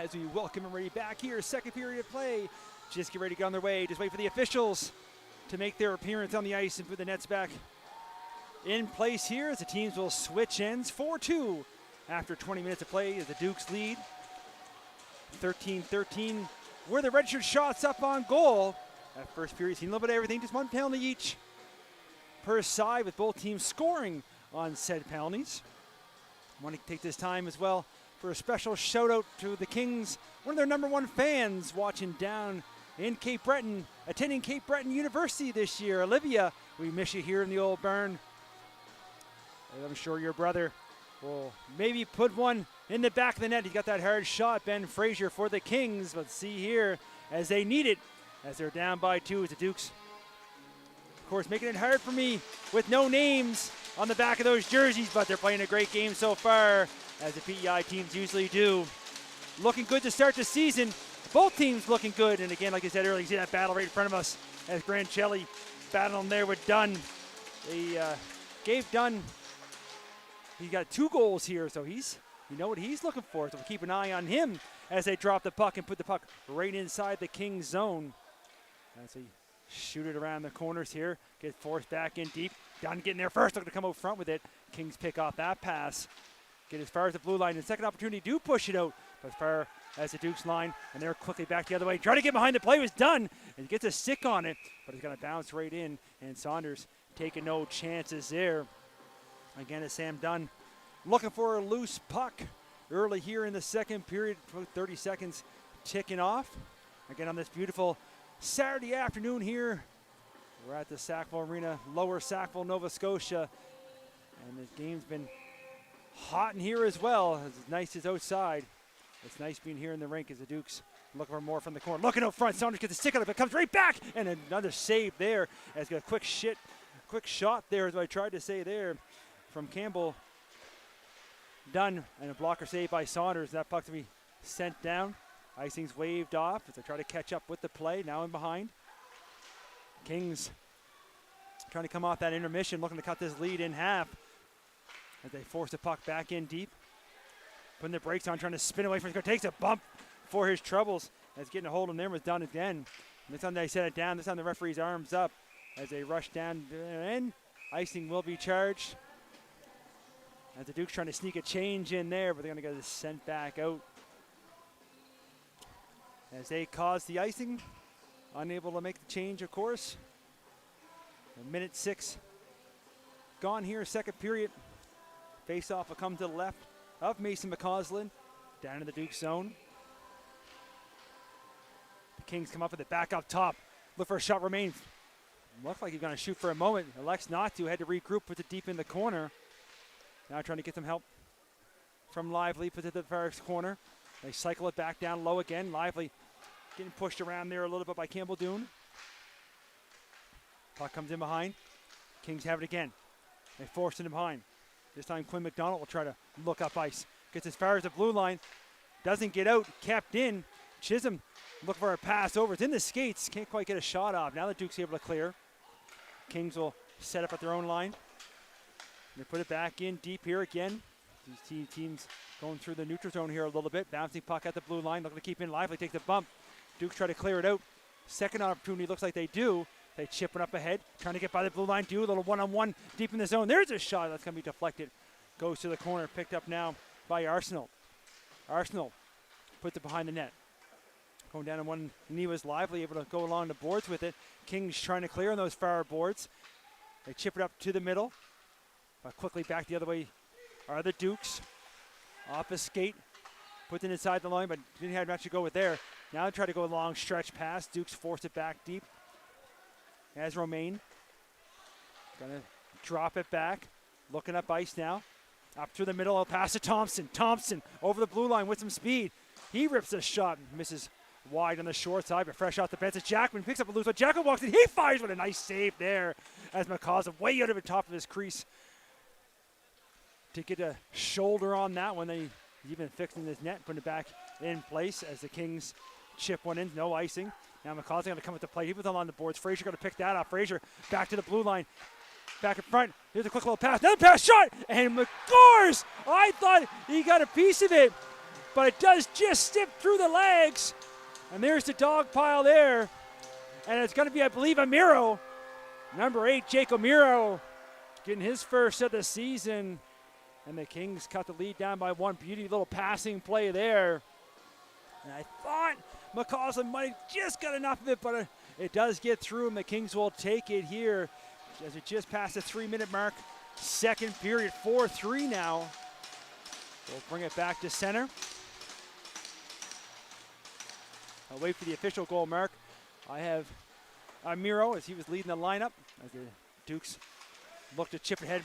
[SPEAKER 1] as we welcome everybody back here. Second period of play. Just get ready to get on their way. Just wait for the officials to make their appearance on the ice and put the nets back in place here as the teams will switch ends. 4-2 after 20 minutes of play as the Dukes lead. 13-13. Where the redshirt shots up on goal. That first period seen a little bit of everything. Just one penalty each per side with both teams scoring on said penalties. I want to take this time as well for a special shout out to the Kings, one of their #1 fans watching down in Cape Breton, attending Cape Breton University this year. Olivia, we miss you here in the old barn. I'm sure your brother will maybe put one in the back of the net. He got that hard shot, Ben Frazier, for the Kings. But see here as they need it, as they're down by 2 as the Dukes, of course, making it hard for me with no names on the back of those jerseys, but they're playing a great game so far, as the PEI teams usually do. Looking good to start the season. Both teams looking good. And again, like I said earlier, you see that battle right in front of us as Grancelli battling there with Dunn. They gave Dunn, he got 2 goals here, so you know what he's looking for. So we'll keep an eye on him as they drop the puck and put the puck right inside the Kings zone. As they shoot it around the corners here, get forced back in deep. Dunn getting there first, looking to come out front with it. Kings pick off that pass. Get as far as the blue line. And second opportunity, do push it out. But as far as the Dukes line, and they're quickly back the other way. Trying to get behind the play was done. And he gets a stick on it, but he's going to bounce right in. And Saunders taking no chances there. Again, it's Sam Dunn looking for a loose puck early here in the second period. 30 seconds ticking off. Again, on this beautiful Saturday afternoon here, we're at the Sackville Arena, Lower Sackville, Nova Scotia. And the game's been hot in here as well. As nice as outside, it's nice being here in the rink as the Dukes looking for more from the corner. Looking out front, Saunders gets a stick out of it, comes right back, and another save there. As got a quick shot there, as I tried to say there, from Campbell. Done, and a blocker save by Saunders. That puck to be sent down. Icing's waved off as they try to catch up with the play, now in behind. Kings trying to come off that intermission, looking to cut this lead in half as they force the puck back in deep. Putting the brakes on, trying to spin away from it. Takes a bump for his troubles. As getting a hold of him there was done again. And this time they set it down. This time the referee's arms up as they rush down in. Icing will be charged. As the Dukes trying to sneak a change in there, but they're going to get this sent back out. As they cause the icing. Unable to make the change, of course. A minute 6 gone here, second period. Face-off will come to the left of Mason McCausland, down in the Duke zone. The Kings come up with it back up top. Look for a shot, remains. Looks like he's going to shoot for a moment. Elects not to, had to regroup, puts it deep in the corner. Now trying to get some help from Lively, puts it to the first corner. They cycle it back down low again. Lively getting pushed around there a little bit by Campbell Doon. Puck comes in behind. Kings have it again. They force it in behind. This time Quinn McDonald will try to look up ice. Gets as far as the blue line. Doesn't get out. Kept in. Chisholm looking for a pass over. It's in the skates. Can't quite get a shot off. Now the Duke's able to clear. Kings will set up at their own line. They put it back in deep here again. These teams going through the neutral zone here a little bit. Bouncing puck at the blue line. Looking to keep in Lively. Takes the bump. Dukes try to clear it out. Second opportunity looks like they do. They chip it up ahead. Trying to get by the blue line. Do a little one-on-one deep in the zone. There's a shot that's going to be deflected. Goes to the corner. Picked up now by Arsenal. Arsenal puts it behind the net. Going down on one knee was Lively, able to go along the boards with it. Kings trying to clear on those far boards. They chip it up to the middle. But quickly back the other way are the Dukes. Off a skate. Puts it inside the line, but didn't have much to go with there. Now they try to go a long stretch pass. Dukes force it back deep. As Romaine. Gonna drop it back. Looking up ice now. Up through the middle, I'll pass to Thompson. Thompson over the blue line with some speed. He rips a shot and misses wide on the short side, but fresh off the bench. Jackman picks up a loose one. Jackman walks in. He fires with a nice save there as McCausland way out of the top of his crease to get a shoulder on that one. He's even fixing his net, putting it back in place as the Kings chip one in. No icing. Now McCausland going to come with the play. He was on the boards. Frazier going to pick that up. Frazier back to the blue line. Back in front. Here's a quick little pass. Another pass, shot! And McGores! I thought he got a piece of it. but it does just slip through the legs. And there's the dog pile there. And it's going to be, I believe, Amiro. Number 8, Jake Amiro, getting his first of the season. And the Kings cut the lead down by 1. Beauty little passing play there. And I thought McCausland might have just got enough of it, but it does get through, and the Kings will take it here as we just passed the 3-minute mark. Second period, 4-3 now. We'll bring it back to center. I'll wait for the official goal mark. I have Amiro as he was leading the lineup as the Dukes look to chip ahead,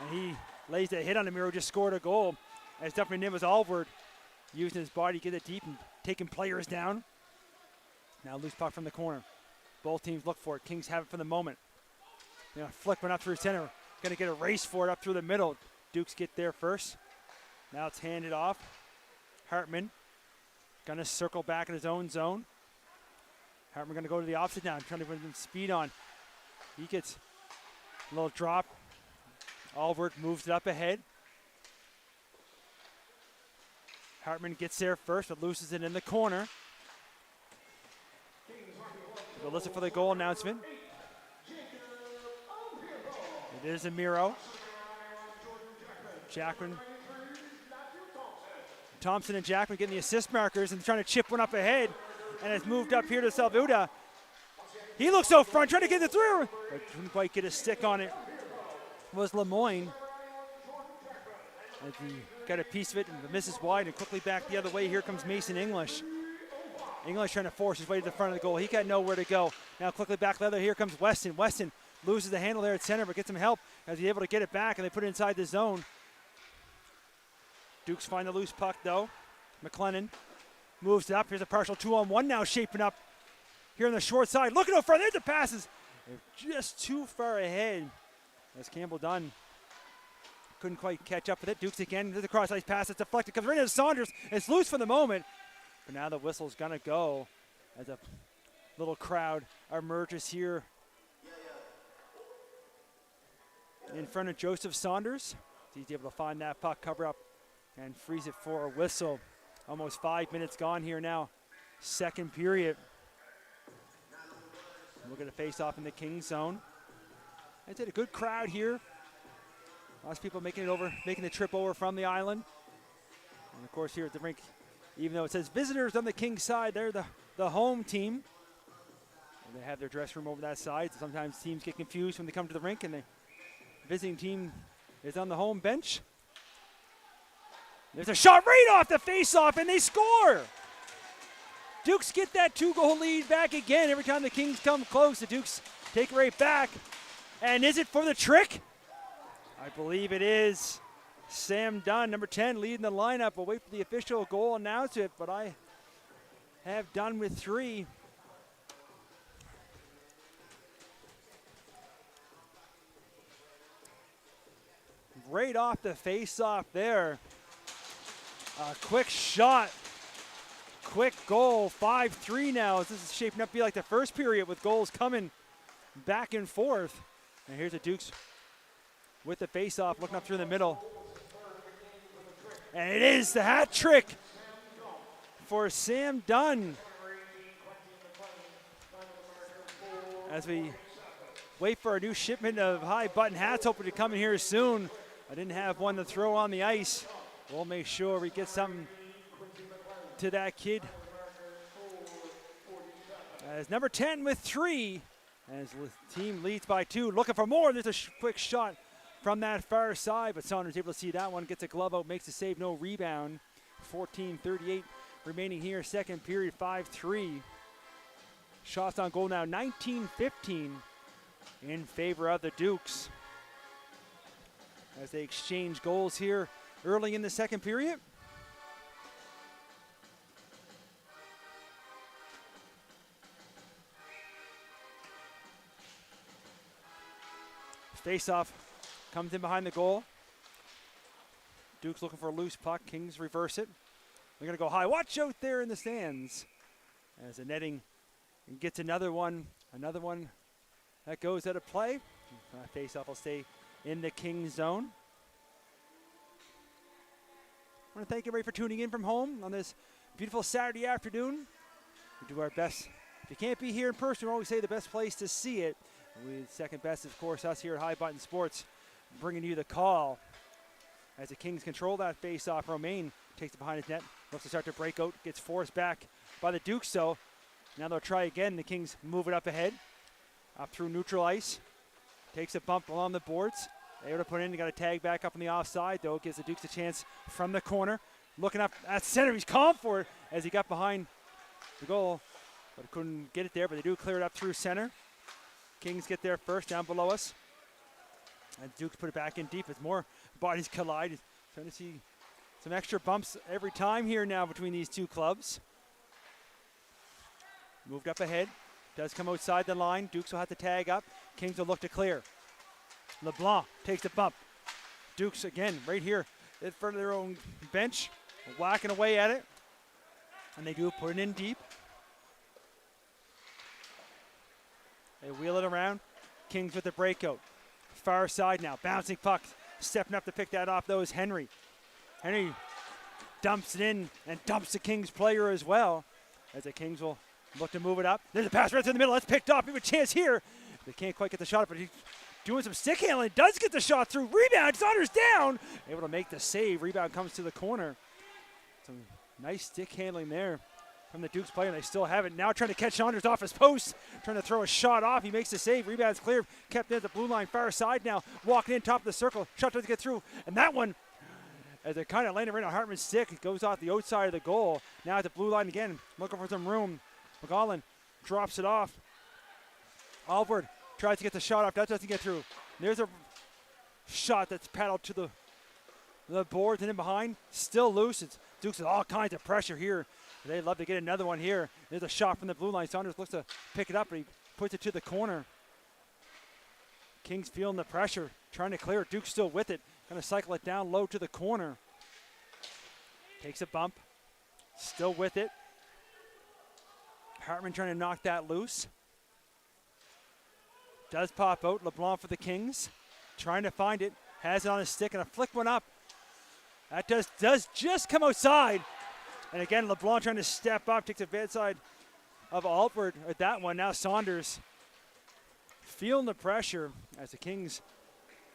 [SPEAKER 1] and he lays a hit on Amiro, just scored a goal. As definitely Nimbus Alvord using his body to get it deep and taking players down. Now loose puck from the corner. Both teams look for it. Kings have it for the moment. Flick one up through center. Going to get a race for it up through the middle. Dukes get there first. Now it's handed off. Hartman going to circle back in his own zone. Hartman going to go to the opposite now, trying to put some speed on. He gets a little drop. Alvord moves it up ahead. Hartman gets there first, but loses it in the corner. We'll listen for the goal announcement. It is Amiro. Jackman. Thompson and Jackman getting the assist markers and trying to chip one up ahead. And it's moved up here to Salvuda. He looks so front, trying to get it through. But didn't quite get a stick on it. Was Lemoyne. As he got a piece of it and misses wide and quickly back the other way. Here comes Mason English. English trying to force his way to the front of the goal. He got nowhere to go. Now quickly back the other. Here comes Weston. Weston loses the handle there at center, but gets some help as he's able to get it back, and they put it inside the zone. Dukes find the loose puck, though. McLennan moves it up. Here's a partial 2-on-1 now shaping up here on the short side. Look at how far. There's the passes. They're just too far ahead as Campbell Dunn couldn't quite catch up with it. Dukes again. There's a cross-ice pass. It's deflected. Comes right into Saunders. It's loose for the moment. But now the whistle's going to go as a little crowd emerges here in front of Joseph Saunders. He's able to find that puck, cover up, and freeze it for a whistle. Almost 5 minutes gone here now. Second period. We're going to face off in the Kings zone. I'd say a good crowd here. Lots of people making the trip over from the island. And of course here at the rink, even though it says visitors on the Kings side, they're the home team. And they have their dressing room over that side. So sometimes teams get confused when they come to the rink and the visiting team is on the home bench. There's a shot right off the face-off, and they score. Dukes get that 2-goal lead back again. Every time the Kings come close, the Dukes take it right back. And is it for the trick? I believe it is. Sam Dunn, number 10, leading the lineup. We'll wait for the official goal announcement, but I have Dunn with 3. Right off the face-off there. A quick shot. Quick goal. 5-3 now. This is shaping up to be like the first period with goals coming back and forth. And here's the Dukes with the face-off, looking up through the middle. And it is the hat trick for Sam Dunn. As we wait for a new shipment of high-button hats, hoping to come in here soon. I didn't have one to throw on the ice. We'll make sure we get something to that kid. As number 10 with 3, as the team leads by 2. Looking for more. There's a quick shot from that far side, but Saunders able to see that one. Gets a glove out, makes the save, no rebound. 14:38 remaining here, second period, 5-3. Shots on goal now, 19-15 in favor of the Dukes. As they exchange goals here early in the second period. Face-off comes in behind the goal. Dukes looking for a loose puck. Kings reverse it. They're going to go high. Watch out there in the stands. As the netting gets another one that goes out of play. Face-off will stay in the Kings zone. I want to thank everybody for tuning in from home on this beautiful Saturday afternoon. We do our best. If you can't be here in person, we always say the best place to see it. Second best, of course, us here at High Button Sports, bringing you the call. As the Kings control that face-off, Romain takes it behind his net, looks to start to break out, gets forced back by the Dukes, so now they'll try again. The Kings move it up ahead, up through neutral ice, takes a bump along the boards. Able to put in, they got a tag back up on the offside, though. Gives the Dukes a chance from the corner. Looking up at center, he's calling for it as he got behind the goal, but couldn't get it there, but they do clear it up through center. Kings get there first, down below us. And Dukes put it back in deep as more bodies collide. Trying to see some extra bumps every time here now between these two clubs. Moved up ahead. Does come outside the line. Dukes will have to tag up. Kings will look to clear. LeBlanc takes the bump. Dukes again right here in front of their own bench, whacking away at it. And they do put it in deep. They wheel it around. Kings with the breakout. Far side now, bouncing puck. Stepping up to pick that off though is Henry. Henry dumps it in and dumps the Kings player as well. As the Kings will look to move it up. There's a pass right through the middle. That's picked off. We have a chance here. They can't quite get the shot up, but he's doing some stick handling. Does get the shot through. Rebound. Saunders down. Able to make the save. Rebound comes to the corner. Some nice stick handling there from the Dukes player. They still have it. Now trying to catch Saunders off his post. Trying to throw a shot off. He makes the save. Rebound's clear. Kept in at the blue line far side now. Walking in top of the circle. Shot doesn't get through. And that one, as they're kind of landing right on Hartman's stick, it goes off the outside of the goal. Now at the blue line again. Looking for some room. McGowan drops it off. Alvord tries to get the shot off. That doesn't get through. There's a shot that's paddled to the boards and in behind. Still loose. It's Dukes with all kinds of pressure here. They'd love to get another one here. There's a shot from the blue line. Saunders looks to pick it up, but he puts it to the corner. Kings feeling the pressure, trying to clear it. Dukes still with it. Going to cycle it down low to the corner. Takes a bump. Still with it. Hartman trying to knock that loose. Does pop out. LeBlanc for the Kings. Trying to find it. Has it on his stick and a flick one up. That does just come outside. And again, LeBlanc trying to step up. Takes a bad side of Alford at that one. Now Saunders feeling the pressure as the Kings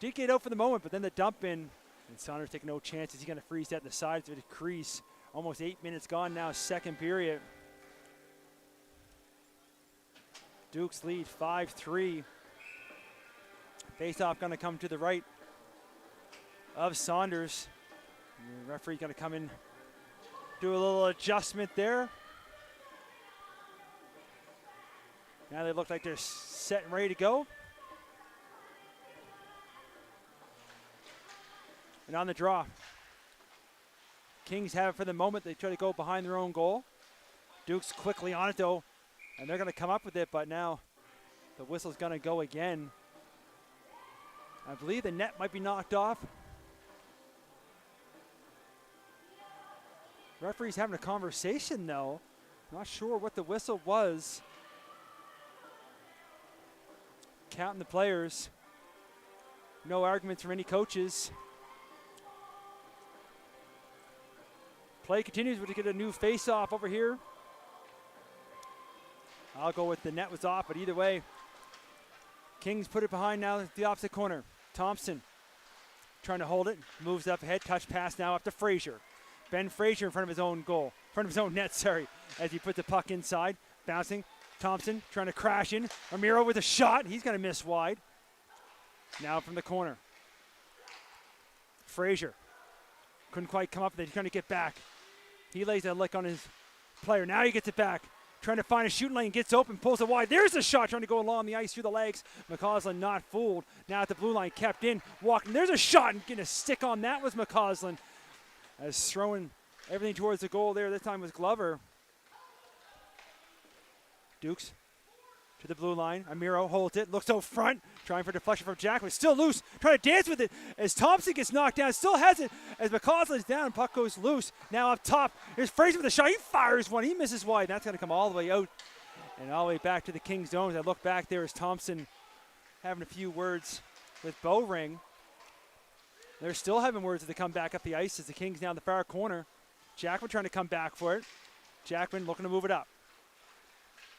[SPEAKER 1] did get out for the moment, but then the dump in. And Saunders taking no chances. He's going to freeze that in the sides of the crease. Almost 8 minutes gone now, second period. Dukes lead 5-3. Face-off going to come to the right of Saunders. And the referee going to come in, do a little adjustment there. Now they look like they're set and ready to go. And on the draw, Kings have it for the moment. They try to go behind their own goal. Dukes quickly on it though, and they're going to come up with it, but now the whistle's going to go again. I believe the net might be knocked off. Referee's having a conversation though. Not sure what the whistle was. Counting the players. No arguments from any coaches. Play continues. We're going to get a new face-off over here. I'll go with the net was off, but either way, Kings put it behind now the opposite corner. Thompson trying to hold it. Moves up ahead. Touch pass now up to Frazier. Ben Frazier in front of his own goal. In front of his own net, sorry, as he put the puck inside. Bouncing. Thompson trying to crash in. Ramiro with a shot. He's going to miss wide. Now from the corner. Frazier. Couldn't quite come up. They're trying to get back. He lays a lick on his player. Now he gets it back. Trying to find a shooting lane. Gets open. Pulls it wide. There's a shot. Trying to go along the ice through the legs. McCausland not fooled. Now at the blue line. Kept in. Walking. There's a shot. And getting a stick on that was McCausland. As throwing everything towards the goal there. This time was Glover. Dukes to the blue line. Amiro holds it. Looks out front. Trying for deflection from Jack. But still loose. Trying to dance with it. As Thompson gets knocked down. Still has it. As McCausland's down. Puck goes loose. Now up top. Here's Fraser with a shot. He fires one. He misses wide. That's going to come all the way out. And all the way back to the Kings zone. As I look back there is Thompson having a few words with Bowring. They're still having words as they come back up the ice as the Kings now in the far corner. Jackman trying to come back for it. Jackman looking to move it up.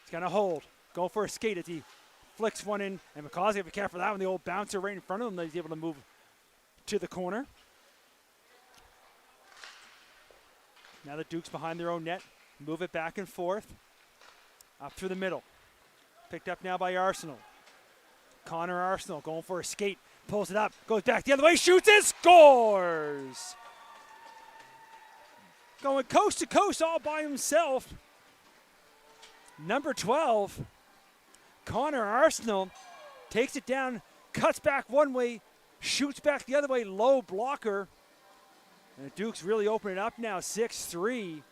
[SPEAKER 1] He's going to hold. Go for a skate as he flicks one in. And McCausey, if you care for that one, the old bouncer right in front of him, he's able to move to the corner. Now the Dukes behind their own net. Move it back and forth. Up through the middle. Picked up now by Arsenal. Connor Arsenal going for a skate. Pulls it up. Goes back the other way. Shoots and scores! Going coast to coast all by himself. Number 12, Connor Arsenal takes it down, cuts back one way, shoots back the other way, low blocker. And the Dukes really open it up now, 6-3,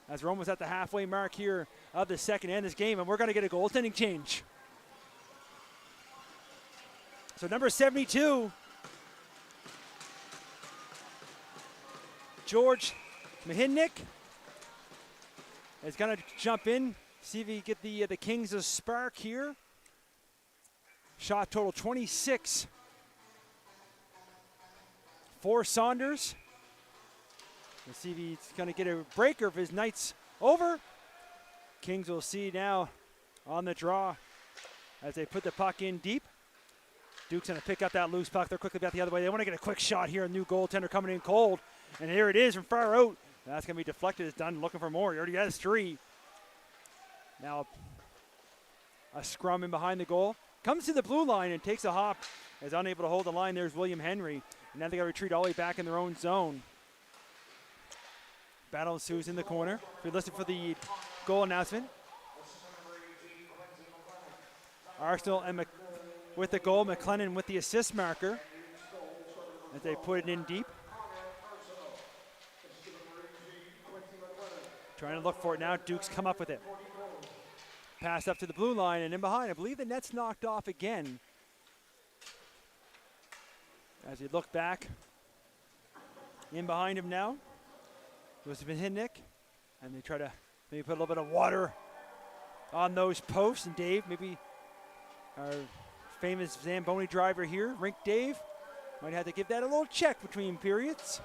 [SPEAKER 1] as we're almost at the halfway mark here of the second end of this game, and we're going to get a goaltending change. So number 72, George Mahidnik is going to jump in, see if he can get the Kings a spark here. Shot total 26 for Saunders. Let's see if he's going to get a break or if his night's over. Kings will see now on the draw as they put the puck in deep. Duke's going to pick up that loose puck. They're quickly back the other way. They want to get a quick shot here. A new goaltender coming in cold. And here it is from far out. That's going to be deflected. It's done. Looking for more. He already has 3. Now a scrum in behind the goal. Comes to the blue line and takes a hop. Is unable to hold the line. There's William Henry. And now they got to retreat all the way back in their own zone. Battle ensues in the corner. If you're listening for the goal announcement. Arsenal and with the goal, McLennan with the assist marker as they put it in deep. Trying to look for it now. Dukes come up with it. Pass up to the blue line and in behind. I believe the net's knocked off again. As we look back, in behind him now was Mahidnik, and they try to maybe put a little bit of water on those posts. And Dave, maybe our famous Zamboni driver here, Rink Dave, might have to give that a little check between periods.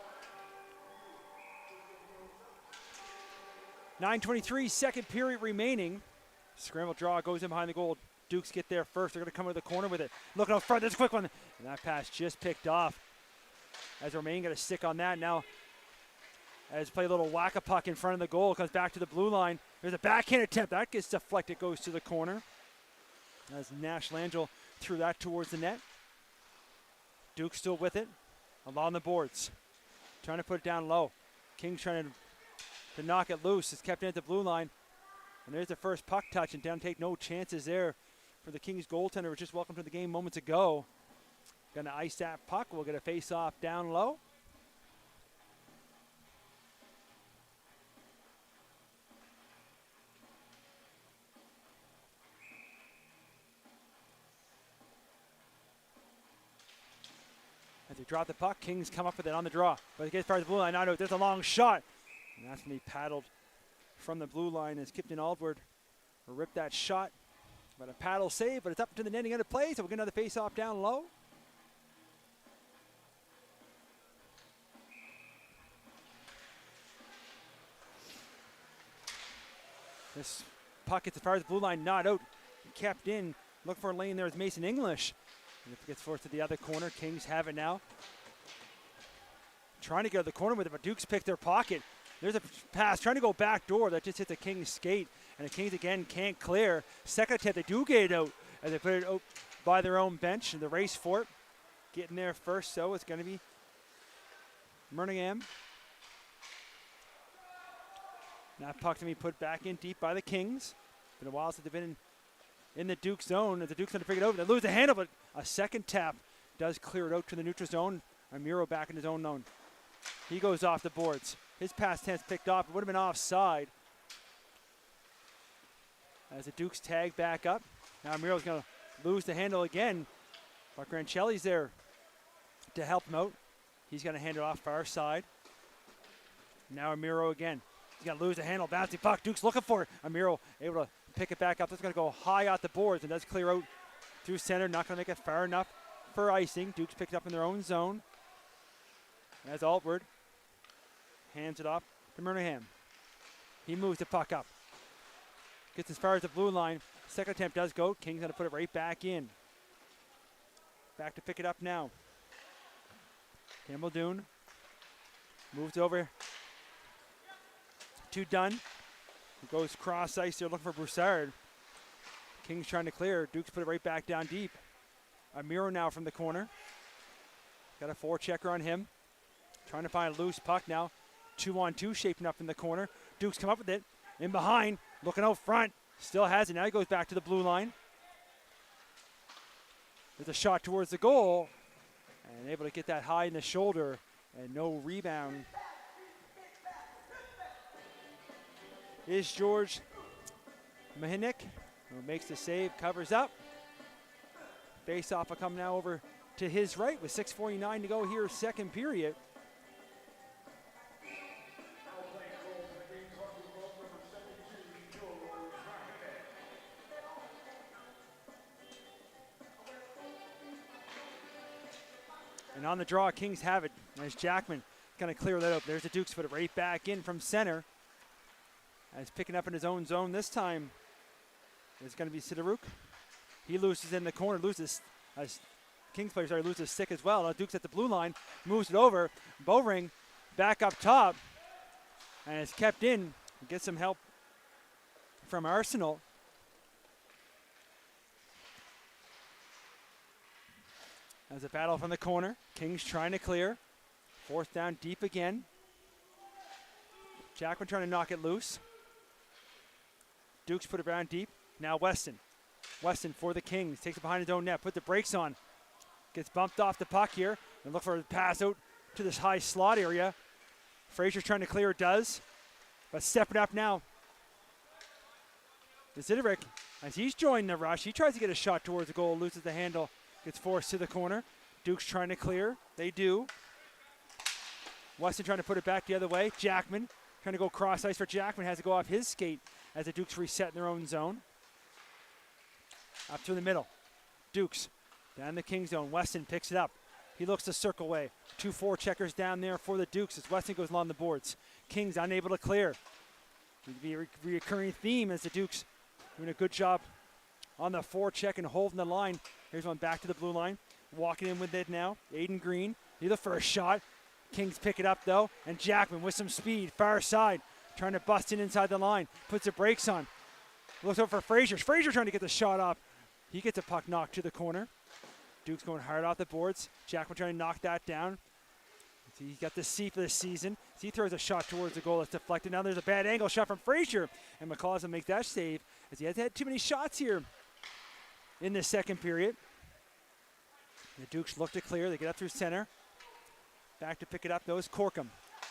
[SPEAKER 1] 9:23, second period remaining. Scramble draw goes in behind the goal. Dukes get there first. They're going to come to the corner with it. Looking out front. There's a quick one. And that pass just picked off. As Romain got a stick on that. Now, as play a little whack-a-puck in front of the goal. Comes back to the blue line. There's a backhand attempt. That gets deflected. Goes to the corner. As Nash Langell threw that towards the net. Duke still with it. Along the boards. Trying to put it down low. Kings trying to knock it loose. It's kept in at the blue line. And there's the first puck touch, and down take no chances there for the Kings goaltender, which just welcome to the game moments ago. Going to ice that puck. We'll get a face-off down low. As they drop the puck, Kings come up with it on the draw. But it gets far as the blue line. Now there's a long shot. And that's going to be paddled from the blue line as Kipton Aldward ripped that shot. But a paddle save, but it's up to the netting end of play, so we'll get another face-off down low. This puck gets as far as the blue line, not out. Kept in. Look for a lane there is Mason English. And if it gets forced to the other corner, Kings have it now. Trying to go to the corner with it, but Dukes picked their pocket. There's a pass trying to go back door that just hits the Kings skate. And the Kings again can't clear. Second attempt, they do get it out as they put it out by their own bench. And the race for it, getting there first, so it's going to be Murnaghan. That puck to be put back in deep by the Kings. Been a while since they've been in the Duke zone. As the Duke's going to pick it over. They lose the handle, but a second tap does clear it out to the neutral zone. Amiro back in his own zone. He goes off the boards. His pass tense picked off. It would have been offside. As the Dukes tag back up. Now Miro's going to lose the handle again. But Grancelli's there to help him out. He's going to hand it off far side. Now Amiro again. He's going to lose the handle. Bouncy puck. Duke's looking for it. Amiro able to pick it back up. That's going to go high out the boards and does clear out through center. Not going to make it far enough for icing. Dukes picked up in their own zone. As Altward hands it off to Murnaghan. He moves the puck up. Gets as far as the blue line. Second attempt does go. King's going to put it right back in. Back to pick it up now. Campbell Doon moves over to Dunn. He goes cross ice. They're looking for Broussard. King's trying to clear. Dukes put it right back down deep. Amiro now from the corner. Got a forechecker on him. Trying to find a loose puck now. 2-on-2 shaping up in the corner. Dukes come up with it. In behind. Looking out front. Still has it. Now he goes back to the blue line. There's a shot towards the goal. And able to get that high in the shoulder. And no rebound. Is George Mahinik, who makes the save, covers up. Face-off will come now over to his right with 6:49 to go here, second period. And on the draw, Kings have it as Jackman going to clear that up. There's the Dukes, put it right back in from center. As picking up in his own zone this time, it's going to be Sidoruk. He loses in the corner, loses, as Kings player, loses stick as well. Now Dukes at the blue line, moves it over. Bowring back up top, and it's kept in. Gets some help from Arsenal. As a battle from the corner, Kings trying to clear. Fourth down deep again. Jackman trying to knock it loose. Dukes put it around deep. Now Weston. Weston for the Kings. Takes it behind his own net. Put the brakes on. Gets bumped off the puck here. And look for a pass out to this high slot area. Frazier's trying to clear. Does. But stepping up now. Zidoric, as he's joined the rush, he tries to get a shot towards the goal. Loses the handle. Gets forced to the corner. Dukes trying to clear. They do. Weston trying to put it back the other way. Jackman trying to go cross ice for Jackman. Has to go off his skate as the Dukes reset in their own zone. Up through the middle. Dukes down the King zone. Weston picks it up. He looks to circle away. 2 forecheckers down there for the Dukes as Weston goes along the boards. Kings unable to clear. It'd be a recurring theme as the Dukes doing a good job on the forecheck and holding the line. Here's one back to the blue line. Walking in with it now. Aiden Green. He's the first shot. Kings pick it up though. And Jackman with some speed. Far side. Trying to bust in inside the line. Puts the brakes on. Looks over for Frazier. Frazier trying to get the shot off. He gets a puck knocked to the corner. Duke's going hard off the boards. Jackman trying to knock that down. He's got the C for the season. He throws a shot towards the goal that's deflected. Now there's a bad angle shot from Frazier. And McCausland makes that save as he has had too many shots here in the second period. The Dukes look to clear. They get up through center. Back to pick it up, though, is Corkum.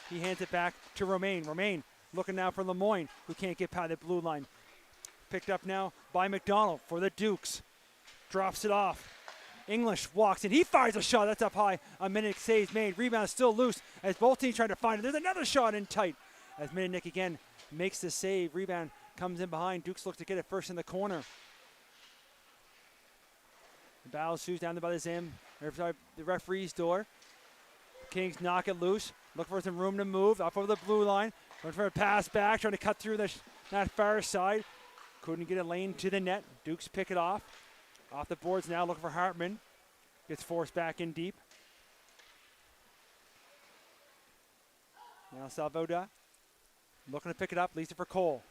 [SPEAKER 1] He hands it back to Romaine. Romaine looking now for Lemoyne, who can't get past the blue line. Picked up now by McDonald for the Dukes. Drops it off. English walks in. He fires a shot. That's up high. A minute saves made. Rebound still loose as both teams trying to find it. There's another shot in tight as Minnick again makes the save. Rebound comes in behind. Dukes look to get it first in the corner. The battle ensues down there by the referee's door. Kings knock it loose. Look for some room to move. Up over the blue line. Looking for a pass back. Trying to cut through that far side. Couldn't get a lane to the net. Dukes pick it off. Off the boards now. Looking for Hartman. Gets forced back in deep. Now Salvoda looking to pick it up. Leaves it for Cole.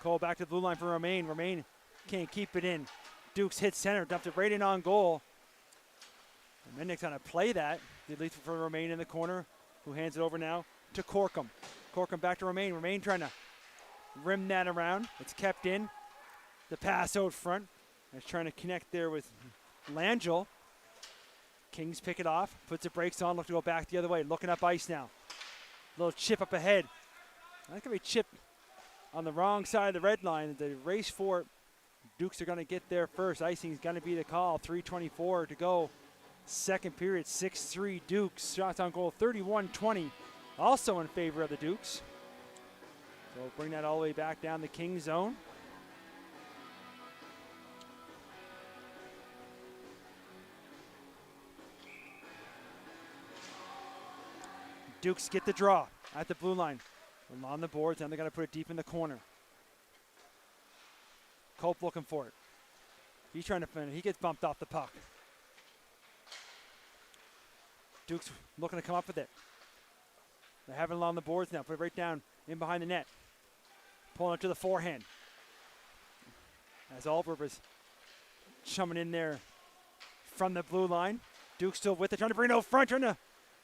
[SPEAKER 1] Cole back to the blue line for Romaine. Romaine can't keep it in. Dukes hit center. Dumped it right in on goal. Minnick's going to play that. He leaves it for Romaine in the corner, who hands it over now to Corkum. Corkum back to Romaine. Romaine trying to rim that around. It's kept in. The pass out front. It's trying to connect there with Langell. Kings pick it off. Puts the brakes on. Look to go back the other way. Looking up ice now. Little chip up ahead. That's going to be chipped on the wrong side of the red line. The race for it. Dukes are going to get there first. Icing is going to be the call. 3:24 to go. Second period, 6-3 Dukes. Shots on goal, 31-20. Also in favor of the Dukes. So we'll bring that all the way back down the King zone. Dukes get the draw at the blue line. On the boards, and they're going to put it deep in the corner. Cope looking for it. He's trying to finish. He gets bumped off the puck. Dukes looking to come up with it. They have it along the boards now. Put it right down in behind the net. Pulling it to the forehand. As Albert was chumming in there from the blue line. Dukes still with it, trying to bring it out front, trying to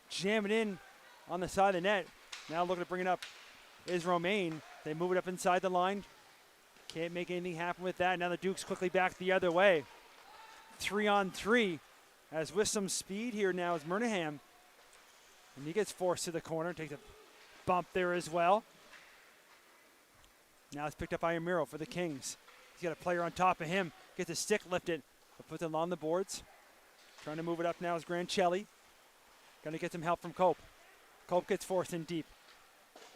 [SPEAKER 1] jam it in on the side of the net. Now looking to bring it up is Romaine. They move it up inside the line. Can't make anything happen with that. Now the Dukes quickly back the other way. 3-on-3. As with some speed here now is Murnaham. And he gets forced to the corner. Takes a bump there as well. Now it's picked up by Amiro for the Kings. He's got a player on top of him. Gets his stick lifted. But puts it along the boards. Trying to move it up now is Grancelli. Going to get some help from Cope. Cope gets forced in deep.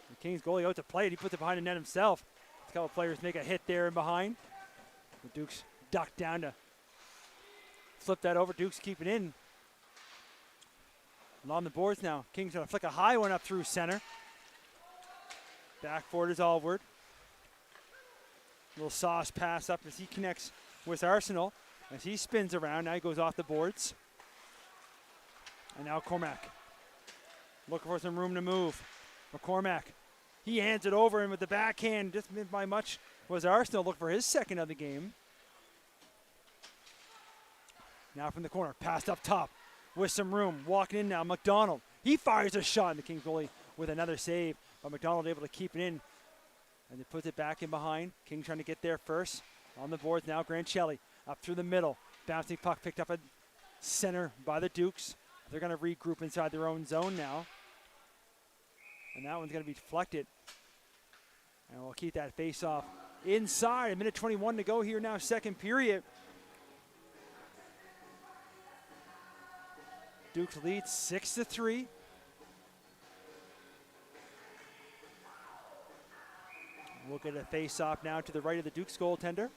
[SPEAKER 1] The Kings goalie out to play it. He puts it behind the net himself. A couple players make a hit there and behind. The Dukes duck down to flip that over. Dukes keep it in. Along the boards now. Kings going to flick a high one up through center. Back for it is Allward. Little sauce pass up as he connects with Arsenal. As he spins around, now he goes off the boards. And now Cormack. Looking for some room to move. McCormack. He hands it over, and with the backhand, just missed by much, was Arsenal looking for his second of the game. Now from the corner, passed up top with some room. Walking in now, McDonald. He fires a shot, and the Kings goalie with another save. But McDonald able to keep it in. And he puts it back in behind. King trying to get there first. On the boards now, Grancelli up through the middle. Bouncing puck picked up at center by the Dukes. They're going to regroup inside their own zone now. And that one's going to be deflected. And we'll keep that face off inside. A minute 21 to go here now, second period. Dukes leads 6-3. We'll get a face-off now to the right of the Dukes goaltender.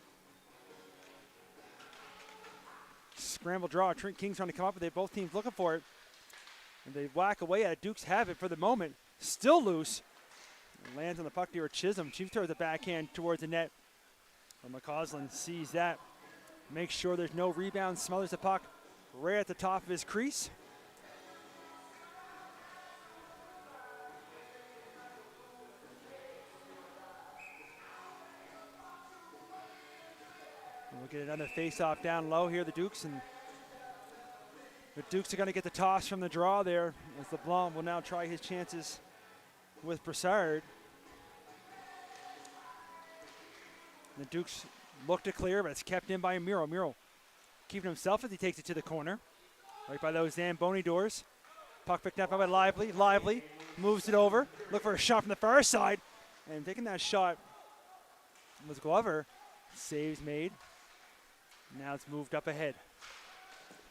[SPEAKER 1] Scramble draw. Kings trying to come up with it. Both teams looking for it. And they whack away at it. Dukes have it for the moment. Still loose. Lands on the puck near Chisholm. Chief throws a backhand towards the net. Well, McCausland sees that. Makes sure there's no rebound. Smothers the puck right at the top of his crease. We'll get another face-off down low here, the Dukes. And the Dukes are going to get the toss from the draw there as LeBlanc will now try his chances with Broussard. The Dukes look to clear, but it's kept in by Amiro. Amiro keeping himself as he takes it to the corner. Right by those Zamboni doors. Puck picked up by Lively. Lively moves it over. Look for a shot from the far side. And taking that shot was Glover. Saves made. Now it's moved up ahead.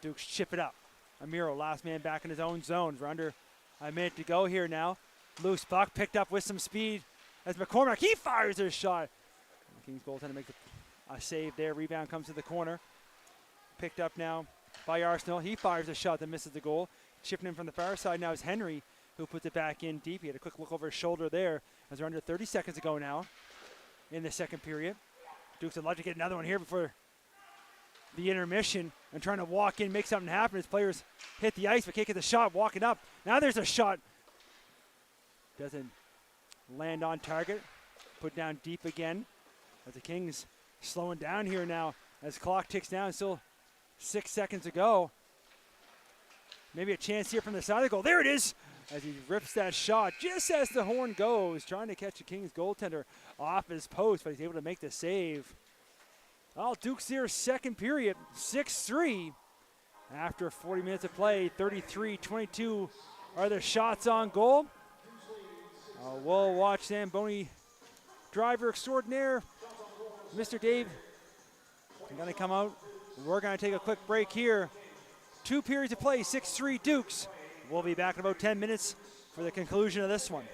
[SPEAKER 1] Dukes chip it up. Amiro, last man back in his own zone. We're under a minute to go here now. Loose puck picked up with some speed as McCormack, he fires his shot. The Kings goaltender makes a save there. Rebound comes to the corner. Picked up now by Arsenal. He fires a shot that misses the goal. Chipping in from the far side now is Henry, who puts it back in deep. He had a quick look over his shoulder there as we're under 30 seconds to go now in the second period. Dukes would like to get another one here before the intermission and trying to walk in, make something happen. His players hit the ice but can't get the shot, walking up. Now there's a shot. Doesn't land on target. Put down deep again. As the Kings slowing down here now as clock ticks down. Still 6 seconds to go. Maybe a chance here from the side of the goal. There it is as he rips that shot just as the horn goes. Trying to catch the Kings goaltender off his post, but he's able to make the save. Well, Dukes here, second period, 6-3. After 40 minutes of play, 33-22 are the shots on goal. We'll watch Zamboni driver extraordinaire, Mr. Dave. I'm going to come out. We're going to take a quick break here. 2 periods of play, 6-3 Dukes. We'll be back in about 10 minutes for the conclusion of this one.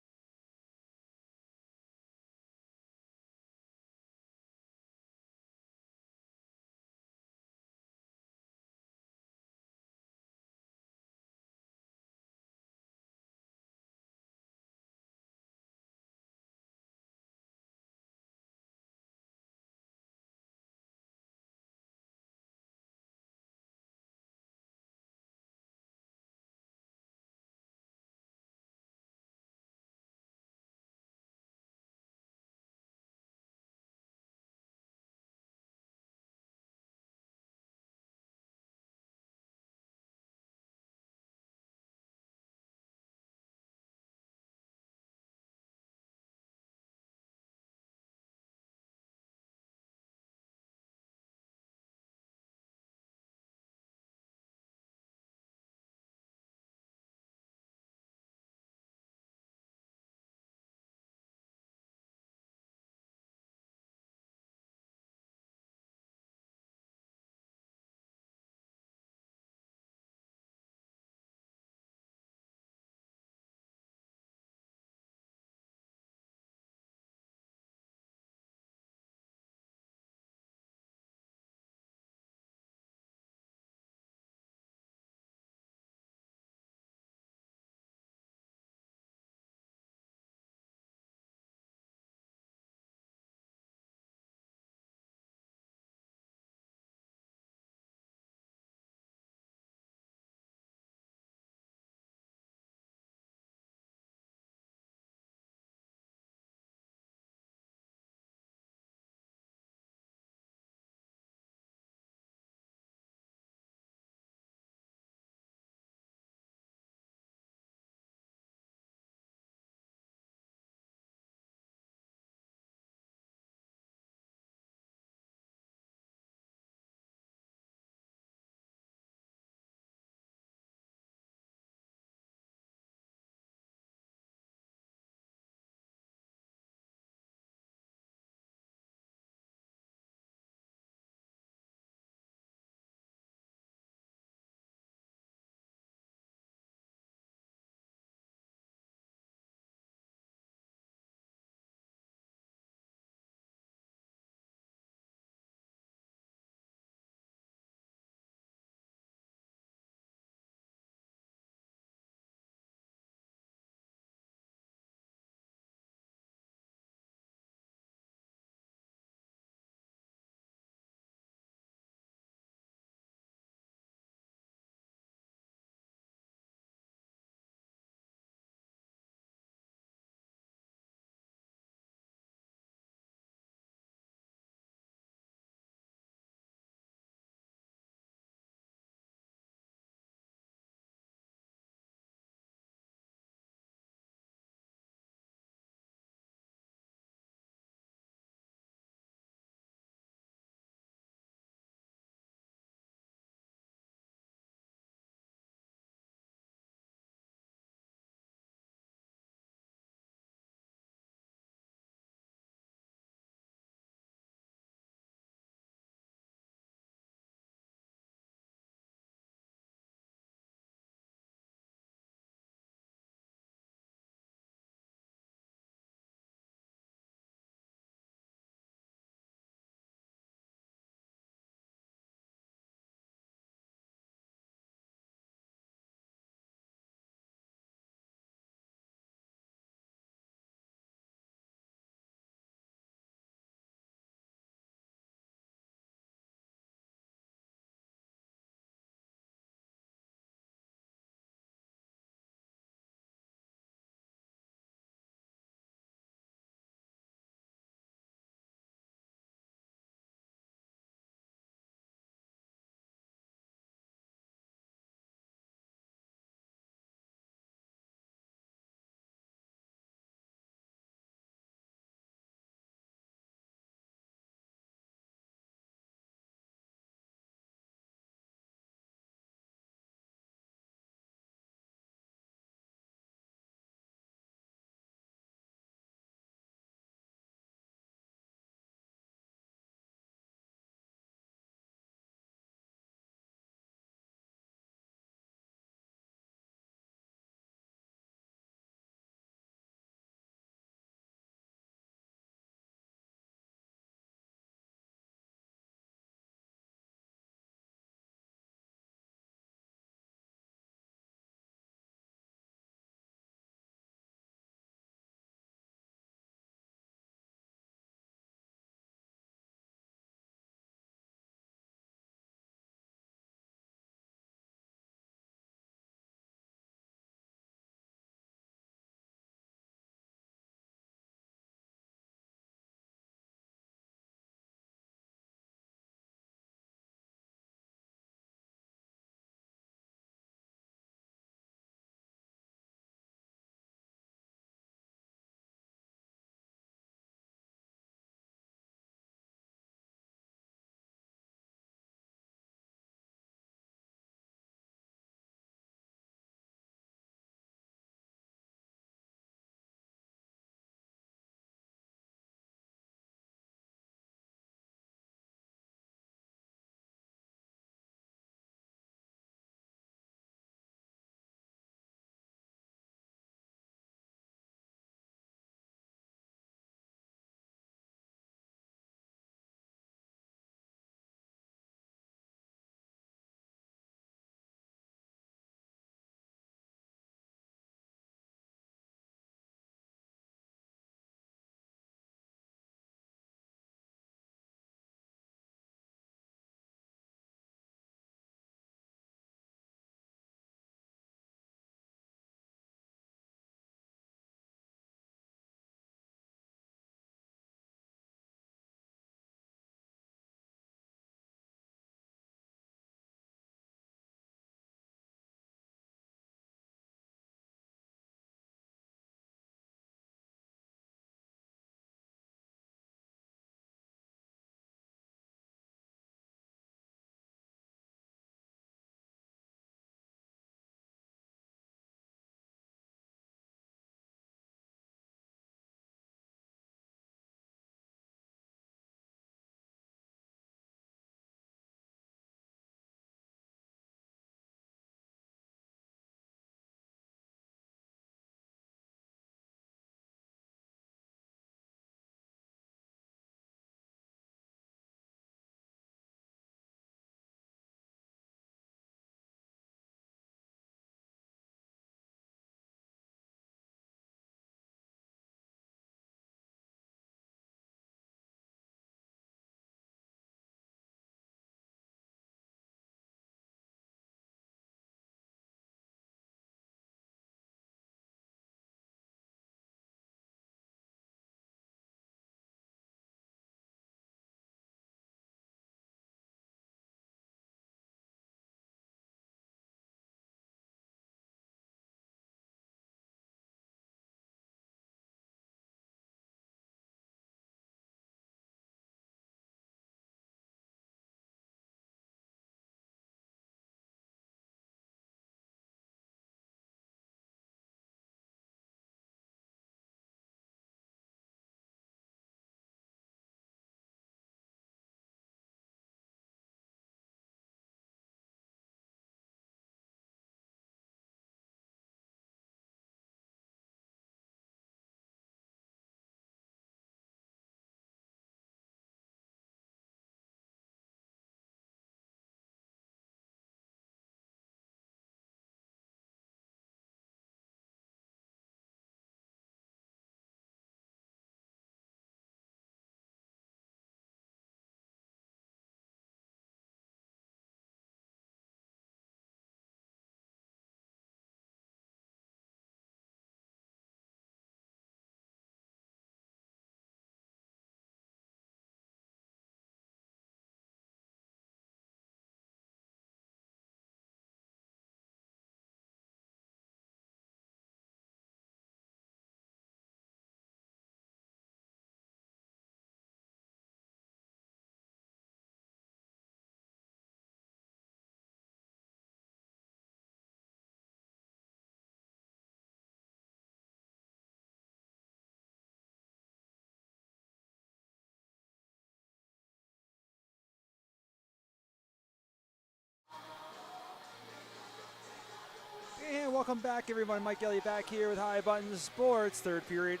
[SPEAKER 1] welcome back everyone. Mike Elliott back here with High Button Sports. Third period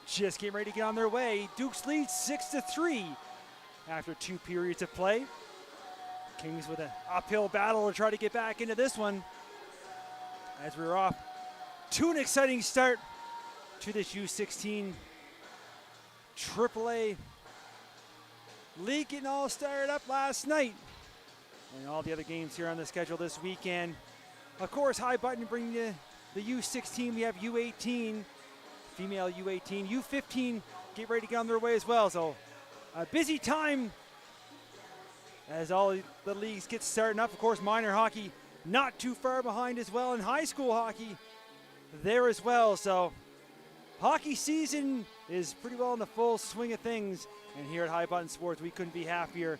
[SPEAKER 1] just getting ready to get on their way. Dukes lead 6-3 after 2 periods of play. Kings with an uphill battle to try to get back into this one as we're off to an exciting start to this U16 AAA league, getting all started up last night. And all the other games here on the schedule this weekend. Of course, High Button bringing you the U16. We have U18, female U18. U15 get ready to get on their way as well. So a busy time as all the leagues get starting up. Of course, minor hockey not too far behind as well, and high school hockey there as well. So hockey season is pretty well in the full swing of things. And here at High Button Sports, we couldn't be happier.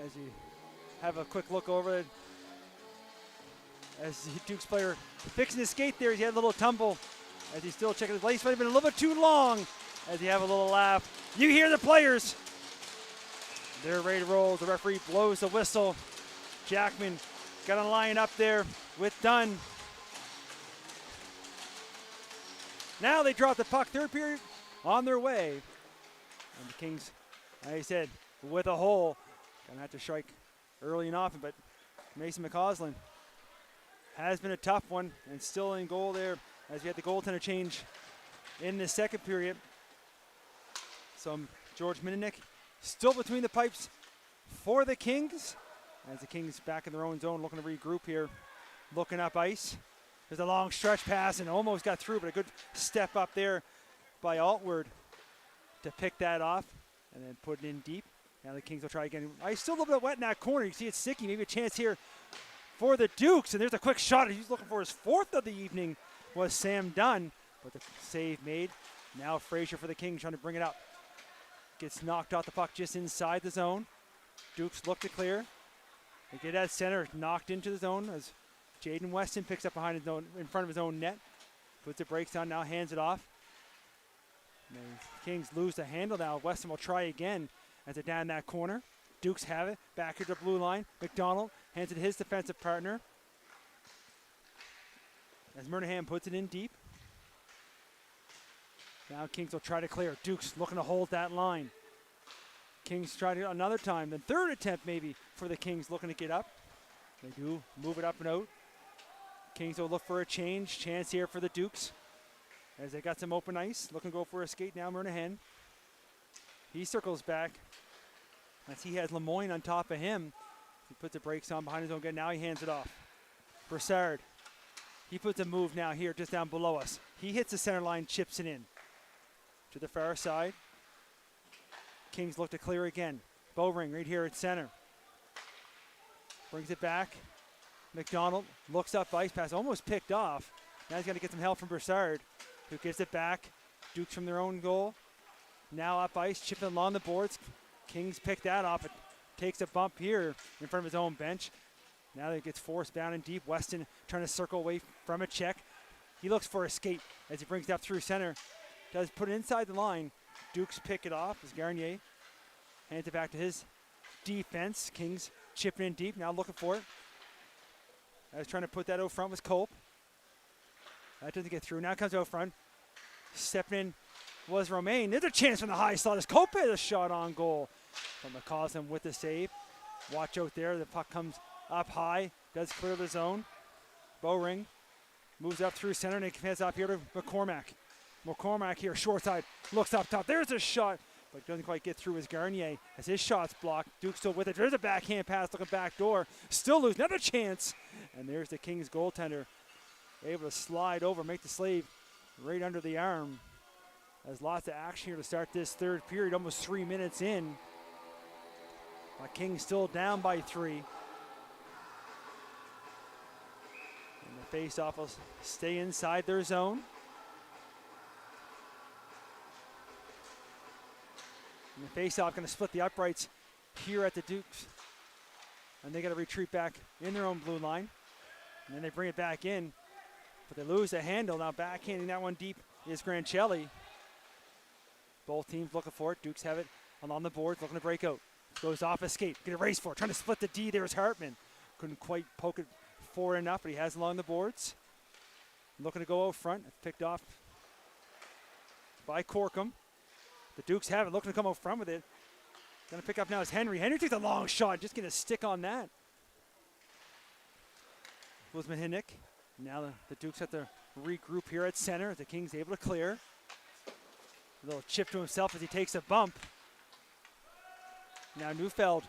[SPEAKER 1] As you have a quick look over it, as the Dukes player fixing his skate there, he had a little tumble as he's still checking his lace. Might have been a little bit too long as you have a little laugh. You hear the players. They're ready to roll. The referee blows the whistle. Jackman got a line up there with Dunn. Now they drop the puck. Third period on their way. And the Kings, like I said, with a hole. Gonna have to strike early and often, but Mason McCausland has been a tough one and still in goal there as we had the goaltender change in the second period. So George Mininik still between the pipes for the Kings as the Kings back in their own zone looking to regroup here, looking up ice. There's a long stretch pass and almost got through, but a good step up there by Altward to pick that off and then put it in deep. Now the Kings will try again. Ice still a little bit wet in that corner. You see it's sticky. Maybe a chance here for the Dukes. And there's a quick shot. He's looking for his 4th of the evening was Sam Dunn. But the save made. Now Frazier for the Kings trying to bring it up. Gets knocked off the puck just inside the zone. Dukes look to clear. They get at center. Knocked into the zone as Jaden Weston picks up behind his own, in front of his own net. Puts it, breaks down, now hands it off. And the Kings lose the handle now. Weston will try again. As they're down that corner. Dukes have it. Back here to the blue line. McDonald hands it to his defensive partner. As Murnahan puts it in deep. Now Kings will try to clear. Dukes looking to hold that line. Kings try to another time. Then third attempt maybe for the Kings looking to get up. They do move it up and out. Kings will look for a change. Chance here for the Dukes. As they got some open ice. Looking to go for a skate now. Murnahan. He circles back as he has Lemoyne on top of him. He puts the brakes on behind his own goal. Now he hands it off. Broussard. He puts a move now here just down below us. He hits the center line, chips it in. To the far side. Kings look to clear again. Bowring right here at center. Brings it back. McDonald looks up ice pass, almost picked off. Now he's got to get some help from Broussard, who gives it back. Dukes from their own goal. Now up ice, chipping along the boards. Kings pick that off. It takes a bump here in front of his own bench. Now it gets forced down and deep. Weston trying to circle away from a check. He looks for a skate as he brings it up through center. Does put it inside the line. Dukes pick it off as Garnier hands it back to his defense. Kings chipping in deep, now looking for it. I was trying to put that out front was Culp. That doesn't get through. Now comes out front. Stepping in was Romaine. There's a chance from the high slot as Culp has a shot on goal. From McCausland with the save. Watch out there. The puck comes up high. Does clear the zone. Bowring moves up through center and it heads up here to McCormack. McCormack here, short side. Looks up top. There's a shot. But doesn't quite get through as Garnier as his shot's blocked. Duke still with it. There's a backhand pass looking back door. Still lose. Another chance. And there's the Kings goaltender. Able to slide over, make the slave right under the arm. There's lots of action here to start this third period, almost 3 minutes in. Kings still down by 3. And the face-off will stay inside their zone. And the face-off going to split the uprights here at the Dukes. And they got to retreat back in their own blue line. And then they bring it back in. But they lose the handle. Now backhanding that one deep is Grancelli. Both teams looking for it. Dukes have it along the boards, looking to break out. Goes off a skate. Get a race for it. Trying to split the D. There's Hartman. Couldn't quite poke it forward enough, but he has along the boards. Looking to go out front. Picked off by Corkum. The Dukes have it, looking to come out front with it. Gonna pick up now is Henry. Henry takes a long shot, just gonna stick on that. Was Mahinick. Now the Dukes have to regroup here at center. The Kings able to clear. A little chip to himself as he takes a bump. Now Neufeld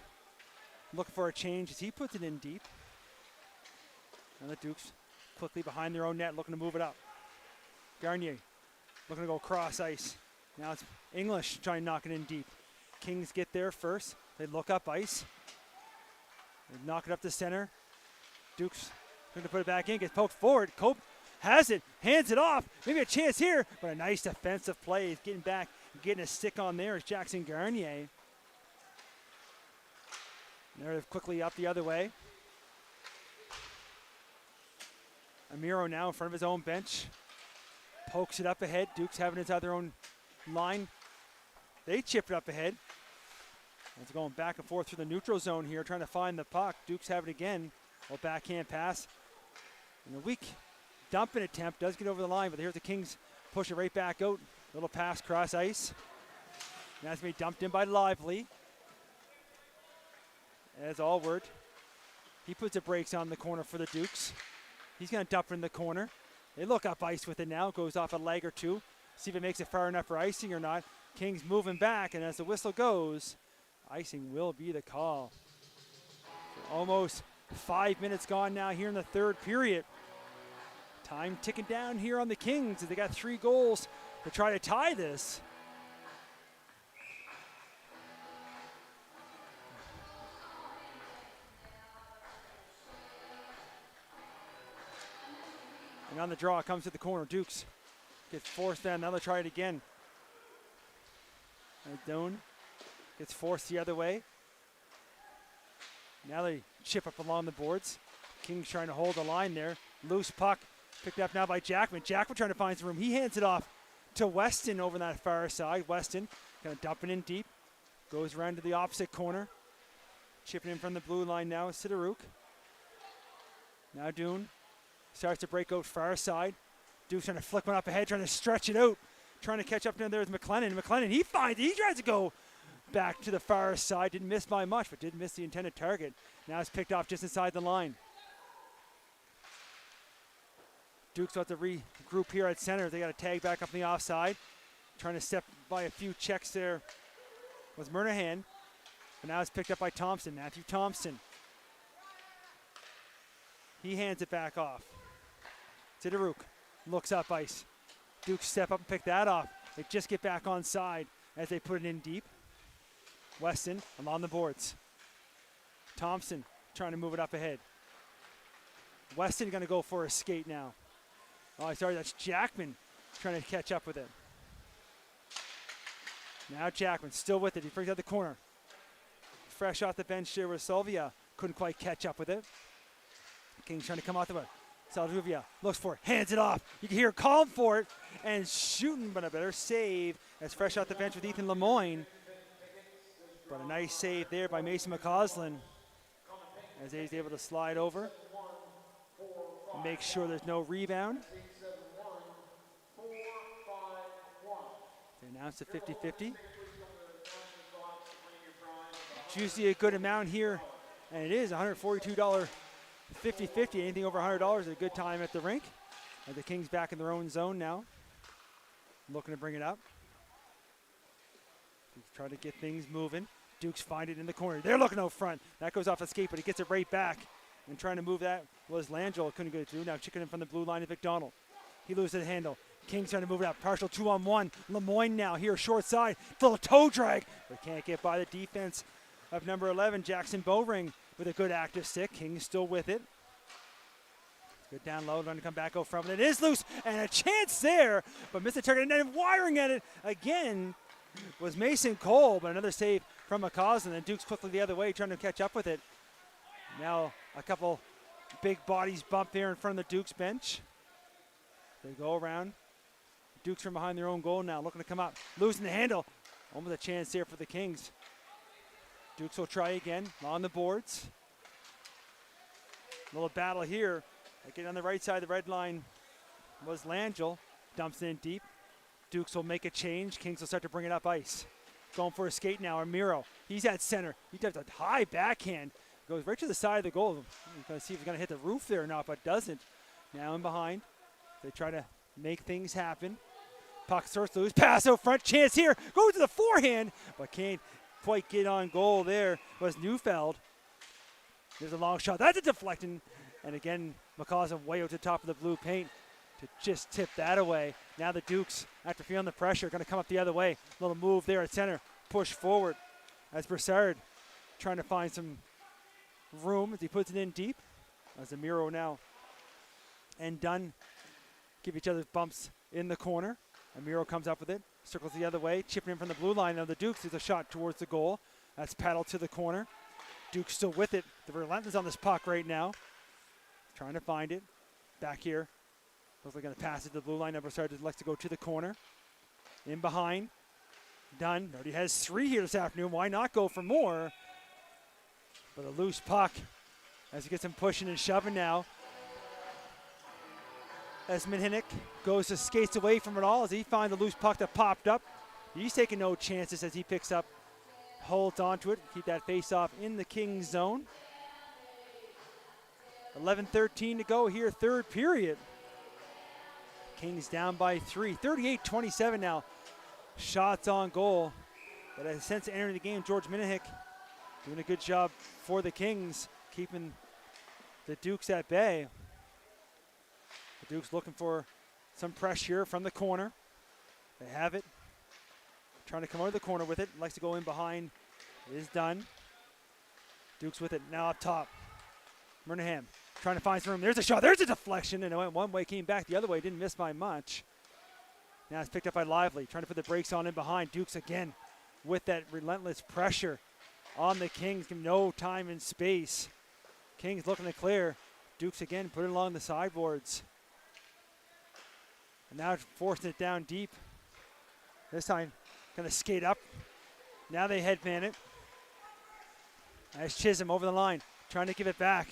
[SPEAKER 1] looking for a change as he puts it in deep. And the Dukes quickly behind their own net, looking to move it up. Garnier looking to go cross ice. Now it's English trying to knock it in deep. Kings get there first. They look up ice. They knock it up to center. Dukes going to put it back in, gets poked forward. Cope has it, hands it off. Maybe a chance here, but a nice defensive play. He's getting back, getting a stick on there is Jackson Garnier. Narrative quickly up the other way. Amiro now in front of his own bench. Pokes it up ahead. Dukes having his other own line. They chip it up ahead. It's going back and forth through the neutral zone here, trying to find the puck. Dukes have it again. A backhand pass. And a weak dumping attempt does get over the line, but here's the Kings push it right back out. Little pass cross ice. Now it's going to be dumped in by Lively. As Allward. He puts the brakes on the corner for the Dukes. He's going to dump it in the corner. They look up ice with it now. Goes off a leg or two. See if it makes it far enough for icing or not. Kings moving back, and as the whistle goes, icing will be the call. Almost 5 minutes gone now here in the third period. Time ticking down here on the Kings. They got 3 goals to try to tie this. And on the draw, comes to the corner. Dukes gets forced down. Now they'll try it again. Doan gets forced the other way. Now they chip up along the boards. Kings trying to hold the line there. Loose puck picked up now by Jackman. Jackman trying to find some room. He hands it off to Weston over that far side. Weston kind of dumping in deep. Goes around to the opposite corner. Chipping in from the blue line now is Sideruk. Now Doon starts to break out far side. Duke's trying to flick one up ahead, trying to stretch it out. Trying to catch up down there with McLennan. McLennan, he finds it. He tries to go back to the far side. Didn't miss by much, but did miss the intended target. Now it's picked off just inside the line. Duke's about to regroup here at center. They got a tag back up on the offside. Trying to step by a few checks there was Murnahan. But now it's picked up by Thompson, Matthew Thompson. He hands it back off. Sideruk looks up ice. Duke step up and pick that off. They just get back on side as they put it in deep. Weston along the boards. Thompson trying to move it up ahead. Weston going to go for a skate now. Oh, sorry, that's Jackman trying to catch up with it. Now Jackman still with it. He brings out the corner. Fresh off the bench there with Salvia. Couldn't quite catch up with it. King's trying to come out the way. Salduvia looks for it, hands it off. You can hear calling for it and shooting, but a better save as fresh off the bench with Ethan Lemoyne. But a nice save there by Mason McCausland as he's able to slide over and make sure there's no rebound. They announced a 50-50. Juicy a good amount here, and it is $142 50-50. Anything over $100 is a good time at the rink. And the Kings back in their own zone now. Looking to bring it up. Trying to get things moving. Dukes find it in the corner. They're looking out front. That goes off a skate, but he gets it right back. And trying to move that was Langell. Couldn't get it through. Now chicken in from the blue line to McDonald. He loses the handle. Kings trying to move it up. Partial 2-on-1. Lemoyne now here, short side. Little toe drag, but can't get by the defense of number 11, Jackson Bowring, with a good active stick. Kings still with it. Good down low, trying to come back out front. It is loose, and a chance there, but missed the target. And then wiring at it again was Mason Cole, but another save from McCausland. And Duke's quickly the other way, trying to catch up with it. Now a couple big bodies bump there in front of the Duke's bench. They go around. Duke's from behind their own goal now, looking to come up. Losing the handle. Almost a chance there for the Kings. Dukes will try again on the boards. Little battle here. Getting on the right side of the red line was Langell. Dumps it in deep. Dukes will make a change. Kings will start to bring it up ice. Going for a skate now. Amiro. He's at center. He does a high backhand. Goes right to the side of the goal. You're going to see if he's going to hit the roof there or not, but doesn't. Now in behind. They try to make things happen. Puck starts to lose. Pass out front. Chance here. Goes to the forehand, but can't quite get on goal there. Was Neufeld. There's a long shot. That's a deflecting. And again, McCausland way out to the top of the blue paint to just tip that away. Now the Dukes, after feeling the pressure, going to come up the other way. Little move there at center. Push forward as Broussard trying to find some room as he puts it in deep. As Amiro now and Dunn give each other bumps in the corner. Amiro comes up with it, circles the other way, chipping in from the blue line. Now the Dukes is a shot towards the goal. That's paddled to the corner. Dukes still with it. The relentless on this puck right now. Trying to find it. Back here. Looks like going to pass it to the blue line. Number started likes to go to the corner. In behind. Dunn already has 3 here this afternoon. Why not go for more? But a loose puck as he gets him pushing and shoving now. As Minhinnick goes to skates away from it all as he finds the loose puck that popped up. He's taking no chances as he picks up, holds onto it, keep that face off in the Kings zone. 11:13 to go here, third period. Kings down by 3, 38-27 now. Shots on goal, but a sense of entering the game, George Minhinnick doing a good job for the Kings, keeping the Dukes at bay. The Dukes looking for some pressure from the corner. They have it. Trying to come out of the corner with it. Likes to go in behind. It is done. Dukes with it now up top. Murnaghan trying to find some room. There's a shot. There's a deflection. And it went one way, came back the other way. Didn't miss by much. Now it's picked up by Lively. Trying to put the brakes on in behind. Dukes again with that relentless pressure on the Kings. Give no time and space. Kings looking to clear. Dukes again put it along the sideboards. And now forcing it down deep. This time, going to skate up. Now they headman it. As Chisholm over the line, trying to give it back,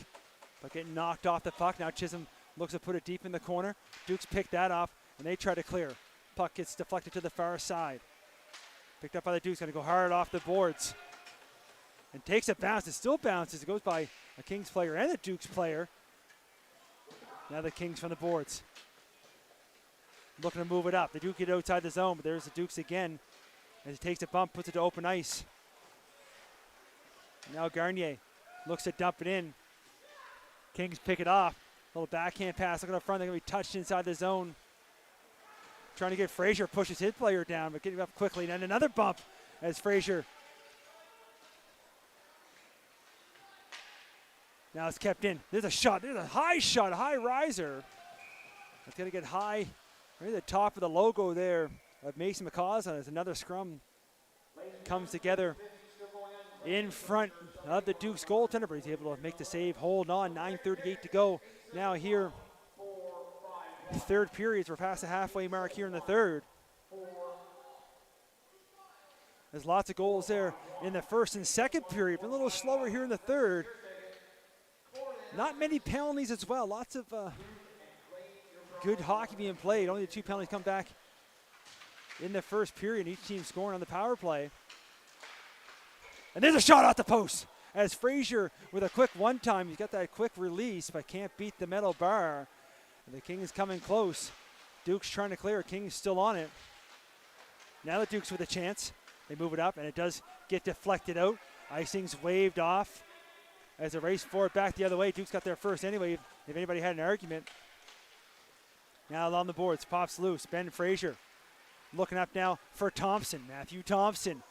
[SPEAKER 1] but getting knocked off the puck. Now Chisholm looks to put it deep in the corner. Dukes pick that off, and they try to clear. Puck gets deflected to the far side. Picked up by the Dukes, going to go hard off the boards. And takes a bounce. It still bounces. It goes by a Kings player and a Dukes player. Now the Kings from the boards. Looking to move it up. The Duke get outside the zone, but there's the Dukes again. As he takes a bump, puts it to open ice. Now Garnier looks to dump it in. Kings pick it off. Little backhand pass looking up front. They're going to be touched inside the zone. Trying to get Frazier, pushes his player down, but getting up quickly. And then another bump as Frazier. Now it's kept in. There's a shot. There's a high shot, a high riser. It's going to get high. Right at the top of the logo there of Mason McCausland as another scrum comes together in front of the Dukes goaltender, but he's able to make the save, hold on, 9:38 to go. Now here, third period, we're past the halfway mark here in the third. There's lots of goals there in the first and second period, but a little slower here in the third. Not many penalties as well, lots of good hockey being played. Only the 2 penalties come back in the first period. Each team scoring on the power play. And there's a shot off the post as Frazier with a quick one-time. He's got that quick release, but can't beat the metal bar. And the Kings coming close. Dukes trying to clear. Kings still on it. Now the Dukes with a chance. They move it up, and it does get deflected out. Icing's waved off as they race forward back the other way. Dukes got there first anyway, if anybody had an argument. Now along the boards, pops loose. Ben Frazier looking up now for Thompson. Matthew Thompson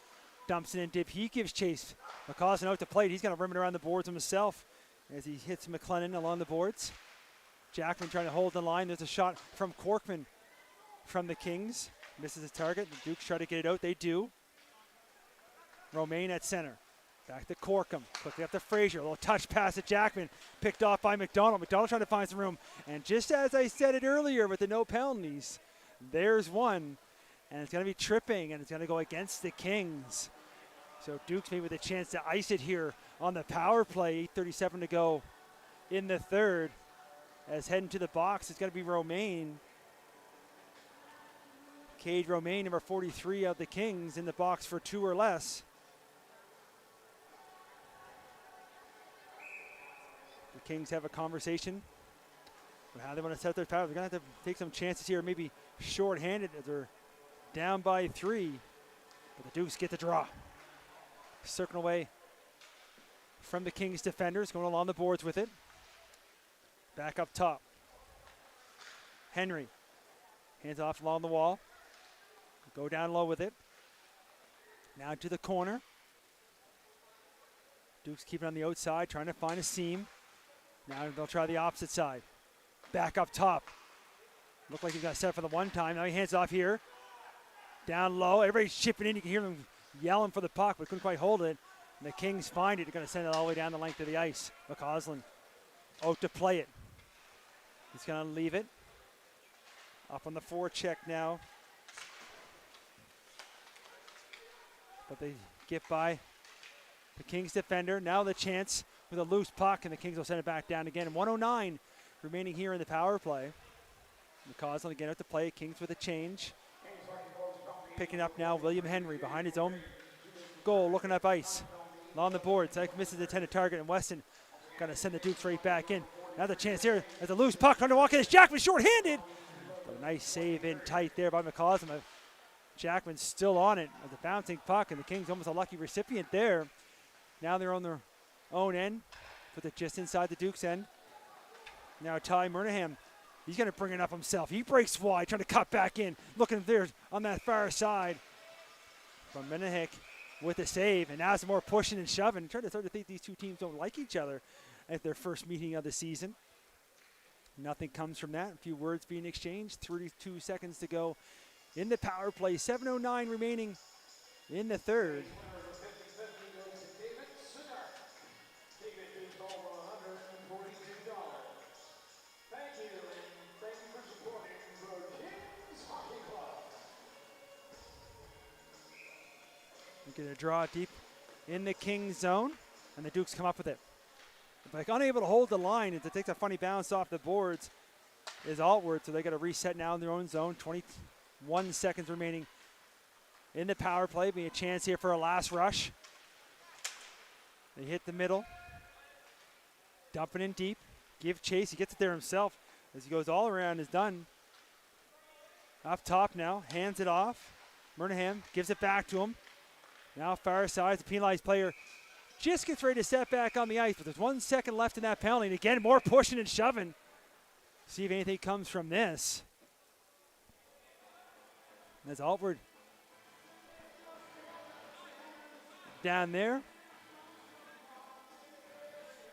[SPEAKER 1] dumps it in dip. He gives chase. McCausland out to plate. He's going to rim it around the boards himself as he hits McLennan along the boards. Jackman trying to hold the line. There's a shot from Corkman from the Kings. Misses his target. The Dukes try to get it out. They do. Romaine at center. Back to Corkum. Quickly up to Frazier. A little touch pass to Jackman. Picked off by McDonald. McDonald trying to find some room. And just as I said it earlier with the no penalties, there's one. And it's going to be tripping, and it's going to go against the Kings. So Dukes maybe with a chance to ice it here on the power play. 8:37 to go in the third. As heading to the box, it's going to be Romaine. Cade Romaine, number 43 of the Kings, in the box for 2 or less. The Kings have a conversation on how they want to set their power. They're going to have to take some chances here, maybe short-handed as they're down by 3. But the Dukes get the draw. Circling away from the Kings defenders, going along the boards with it. Back up top. Henry. Hands off along the wall. Go down low with it. Now to the corner. Dukes keeping on the outside, trying to find a seam. Now they'll try the opposite side. Back up top. Looked like he got set for the one time. Now he hands off here. Down low. Everybody's chipping in. You can hear them yelling for the puck, but couldn't quite hold it. And the Kings find it. They're going to send it all the way down the length of the ice. McCausland out to play it. He's going to leave it. Up on the forecheck now. But they get by the Kings defender. Now the chance with a loose puck, and the Kings will send it back down again. And 1:09 remaining here in the power play. McCausland again out to play. Kings with a change. Picking up now William Henry behind his own goal, looking up ice. Along the boards, that misses the intended target, and Weston going to send the Dukes right back in. Now the chance here as a loose puck trying to walk in. It's Jackman short-handed. But a nice save in tight there by McCausland. Jackman's still on it as a bouncing puck, and the Kings almost a lucky recipient there. Now they're on their own end, put it just inside the Dukes' end. Now Ty Murnaghan, he's going to bring it up himself. He breaks wide, trying to cut back in, looking there on that far side. From Murnaghan with a save, and now some more pushing and shoving. Trying to start to think these two teams don't like each other at their first meeting of the season. Nothing comes from that. A few words being exchanged. 32 seconds to go in the power play. 7:09 remaining in the third. We're going to draw deep in the Kings zone, and the Dukes come up with it. Like unable to hold the line as it takes a funny bounce off the boards is Altward, so they got to reset now in their own zone. 21 seconds remaining in the power play. Be a chance here for a last rush. They hit the middle. Dumping in deep. Give chase. He gets it there himself as he goes all around. Is done. Up top now. Hands it off. Murnaghan gives it back to him. Now far side. The penalized player just gets ready to step back on the ice, but there's 1 second left in that penalty. And again, more pushing and shoving. See if anything comes from this. That's Altward down there.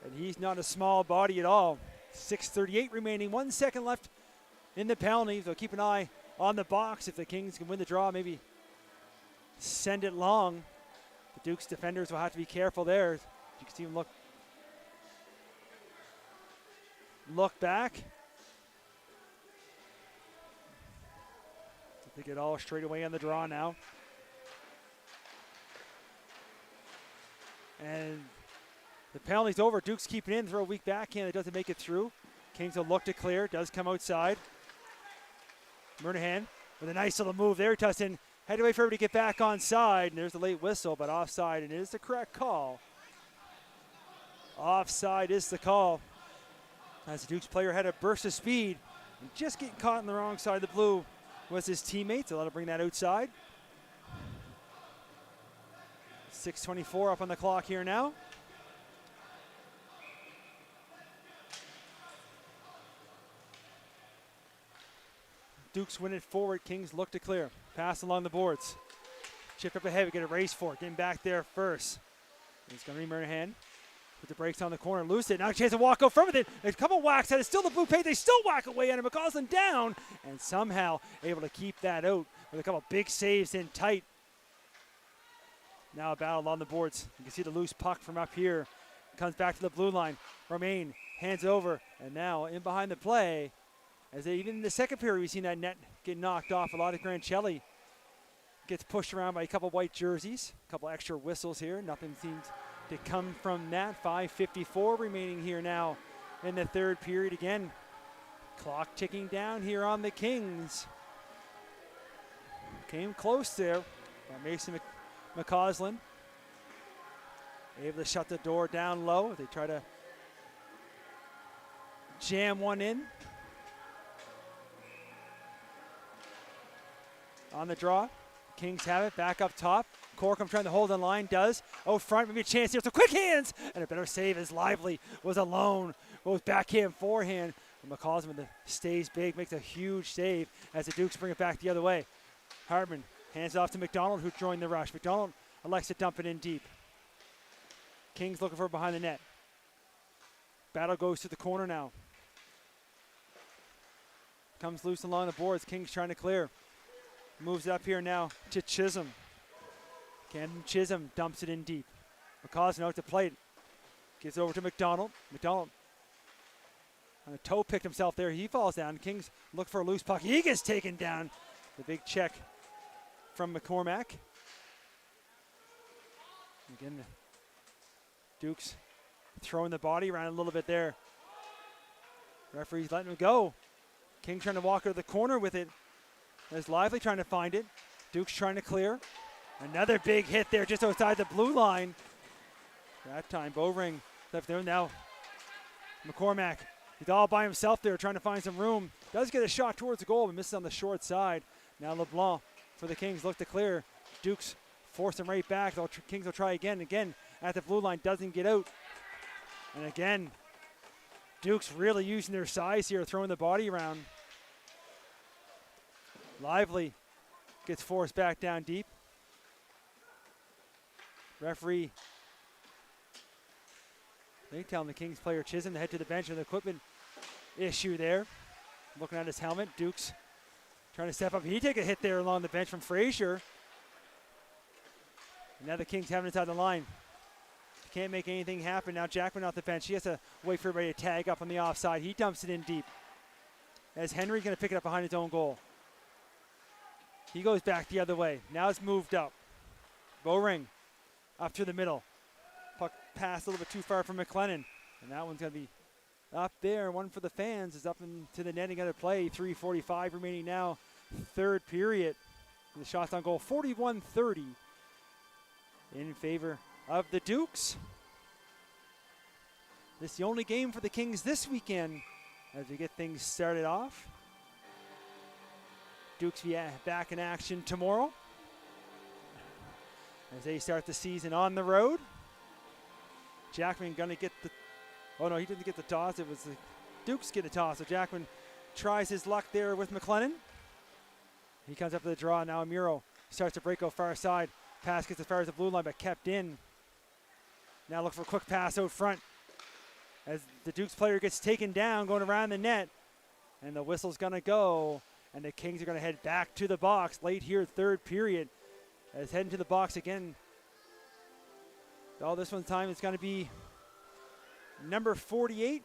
[SPEAKER 1] And he's not a small body at all. 6:38 remaining, 1 second left in the penalty. So keep an eye on the box. If the Kings can win the draw, maybe send it long. The Dukes defenders will have to be careful there. You can see them look back. They get all straight away on the draw now. And the penalty's over. Dukes keep it in, throw a weak backhand. It doesn't make it through. Kings will look to clear. Does come outside. Murnaghan with a nice little move there. Tustin had to wait for everybody to get back on side. And there's the late whistle, but offside. And it is the correct call. Offside is the call. As the Dukes player had a burst of speed and just getting caught on the wrong side of the blue was his teammates. They'll let him bring that outside. 6:24 up on the clock here now. Dukes win it forward. Kings look to clear. Pass along the boards. Chip up ahead. We get a race for it. Getting back there first. It's going to be Murnaghan. Put the brakes on the corner. Loose it. Now a chance to walk out from it. A couple whacks at it. Still the blue paint. They still whack away at it. McCausland down. And somehow able to keep that out with a couple big saves in tight. Now a battle on the boards. You can see the loose puck from up here. Comes back to the blue line. Romaine hands over. And now in behind the play. As even in the second period, we've seen that net get knocked off. A lot of Grancelli gets pushed around by a couple white jerseys. A couple extra whistles here. Nothing seems to come from that. 5:54 remaining here now in the third period again. Clock ticking down here on the Kings. Came close there by Mason McCausland. Able to shut the door down low. They try to jam one in. On the draw. Kings have it back up top. Corkum trying to hold the line, does. Oh, front, maybe a chance here. So quick hands! And a better save as Lively was alone. Goes backhand, forehand. McCausland stays big, makes a huge save as the Dukes bring it back the other way. Hardman hands it off to McDonald, who joined the rush. McDonald elects to dump it in deep. Kings looking for it behind the net. Battle goes to the corner now. Comes loose along the boards. Kings trying to clear. Moves it up here now to Chisholm. Camden Chisholm dumps it in deep. McCausland out to plate. Gives over to McDonald. McDonald on a toe picked himself there. He falls down. Kings look for a loose puck. He gets taken down. The big check from McCormack. Again, the Dukes throwing the body around a little bit there. Referee's letting him go. King trying to walk out of the corner with it. There's Lively trying to find it. Dukes trying to clear. Another big hit there just outside the blue line. That time Bowring left there. Now McCormack, he's all by himself there trying to find some room. Does get a shot towards the goal but misses on the short side. Now LeBlanc for the Kings look to clear. Dukes force him right back. Kings will try again. Again at the blue line, doesn't get out. And again, Dukes really using their size here, throwing the body around. Lively gets forced back down deep. Referee, they telling the Kings player Chisholm to head to the bench with an equipment issue there. Looking at his helmet, Dukes trying to step up. He take a hit there along the bench from Frazier. And now the Kings have it inside the line. Can't make anything happen. Now Jackman off the bench. He has to wait for everybody to tag up on the offside. He dumps it in deep. As Henry's going to pick it up behind his own goal. He goes back the other way. Now it's moved up. Bowring up to the middle. Puck passed a little bit too far from McLennan. And that one's going to be up there. One for the fans is up into the netting of the play. 3:45 remaining now. Third period. The shots on goal 41-30 in favor of the Dukes. This is the only game for the Kings this weekend as we get things started off. Dukes be back in action tomorrow as they start the season on the road. Jackman gonna get the, oh no, he didn't get the toss. It was the Dukes get a toss. So Jackman tries his luck there with McLennan. He comes up to the draw. Now Amuro starts to break out far side. Pass gets as far as the blue line but kept in. Now look for a quick pass out front as the Dukes player gets taken down going around the net. And the whistle's gonna go. And the Kings are going to head back to the box late here, third period. As heading to the box again. Oh, this one's time it's going to be number 48.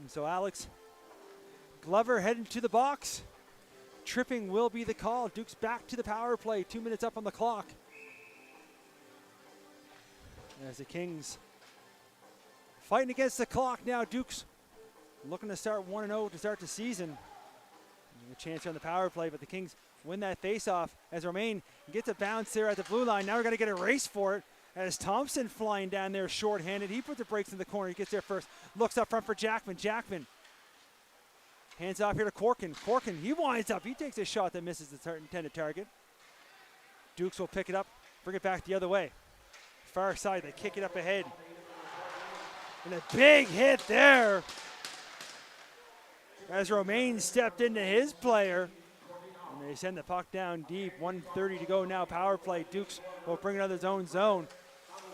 [SPEAKER 1] And so Alex Glover heading to the box. Tripping will be the call. Dukes back to the power play. 2 minutes up on the clock. As the Kings fighting against the clock now. Dukes looking to start 1-0 to start the season. A chance on the power play, but the Kings win that faceoff as Romain gets a bounce there at the blue line. Now we're going to get a race for it as Thompson flying down there short-handed. He puts the brakes in the corner. He gets there first. Looks up front for Jackman. Jackman hands off here to Corkin. Corkin, he winds up. He takes a shot that misses the intended target. Dukes will pick it up, bring it back the other way. Far side, they kick it up ahead. And a big hit there as Romain stepped into his player. And they send the puck down deep. 1:30 to go now, power play. Dukes will bring it out of his own zone,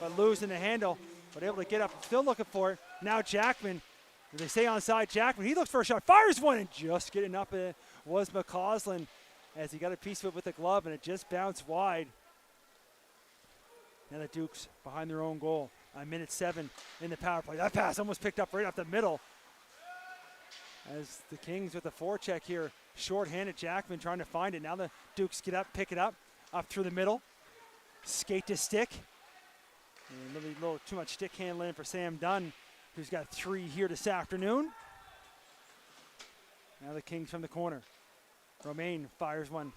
[SPEAKER 1] but losing the handle, but able to get up, still looking for it. Now Jackman, they stay onside. Jackman, he looks for a shot, fires one, and just getting up was McCausland as he got a piece of it with the glove, and it just bounced wide. Now the Dukes behind their own goal. On minute 7 in the power play. That pass almost picked up right up the middle. As the Kings with the forecheck here, short-handed. Jackman trying to find it. Now the Dukes get up, pick it up through the middle. Skate to stick. And a little too much stick handling for Sam Dunn who's got 3 here this afternoon. Now the Kings from the corner. Romain fires one.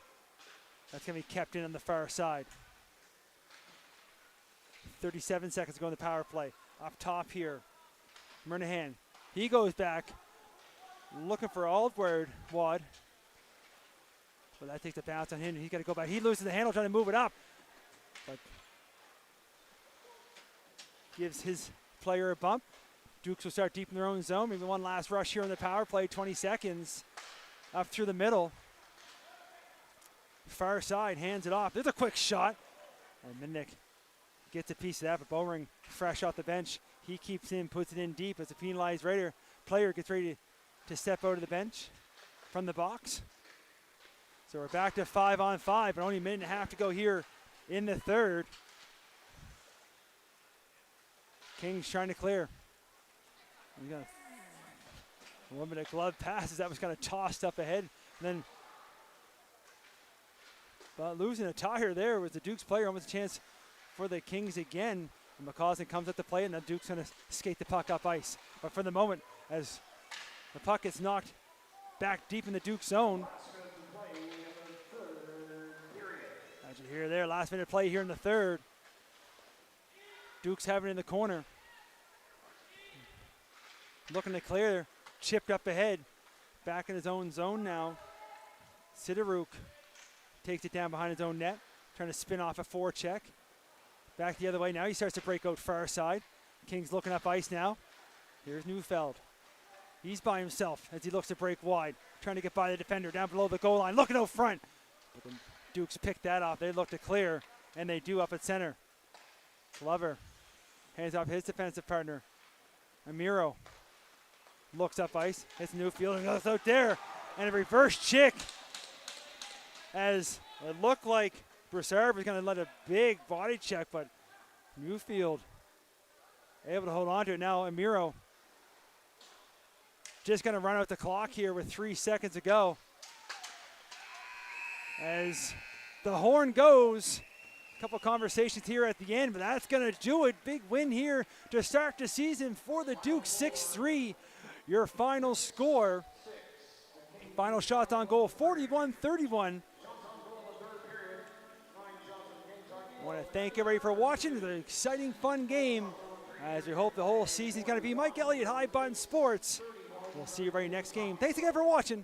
[SPEAKER 1] That's going to be kept in on the far side. 37 seconds to go in the power play. Up top here, Murnahan. He goes back, looking for Aldward Wad. But that takes a bounce on him. He's got to go back. He loses the handle trying to move it up. But gives his player a bump. Dukes will start deep in their own zone. Maybe one last rush here on the power play. 20 seconds. Up through the middle. Far side, hands it off. There's a quick shot. And Minnick gets a piece of that, but Bowring, fresh off the bench, he keeps in, puts it in deep as a penalized player gets ready to step out of the bench from the box. So we're back to 5-on-5, but only a minute and a half to go here in the third. Kings trying to clear. We got a little bit of glove passes. That was kind of tossed up ahead. And then but losing a tire there was the Dukes player, almost a chance for the Kings again. And McCausland comes up to play, and the Dukes going to skate the puck up ice. But for the moment, as the puck gets knocked back deep in the Duke zone. As you hear there, last minute play here in the third. Dukes have it in the corner. Looking to clear, chipped up ahead. Back in his own zone now. Sideruk takes it down behind his own net, trying to spin off a forecheck. Back the other way now. He starts to break out far side. Kings looking up ice now. Here's Neufeld. He's by himself as he looks to break wide, trying to get by the defender down below the goal line, looking out front. But the Dukes pick that off. They look to clear, and they do up at center. Glover hands off his defensive partner. Amiro looks up ice, hits Neufeld, and goes out there. And a reverse chick as it looked like Broussard was going to let a big body check, but Neufeld able to hold on to it. Now Amiro just going to run out the clock here with 3 seconds to go. As the horn goes, a couple conversations here at the end, but that's going to do it. Big win here to start the season for the Dukes, 6-3. Your final score, final shots on goal, 41-31. I want to thank everybody for watching. It's an exciting, fun game as we hope the whole season is going to be Mike Elliott, High Button Sports. We'll see you everybody next game. Thanks again for watching.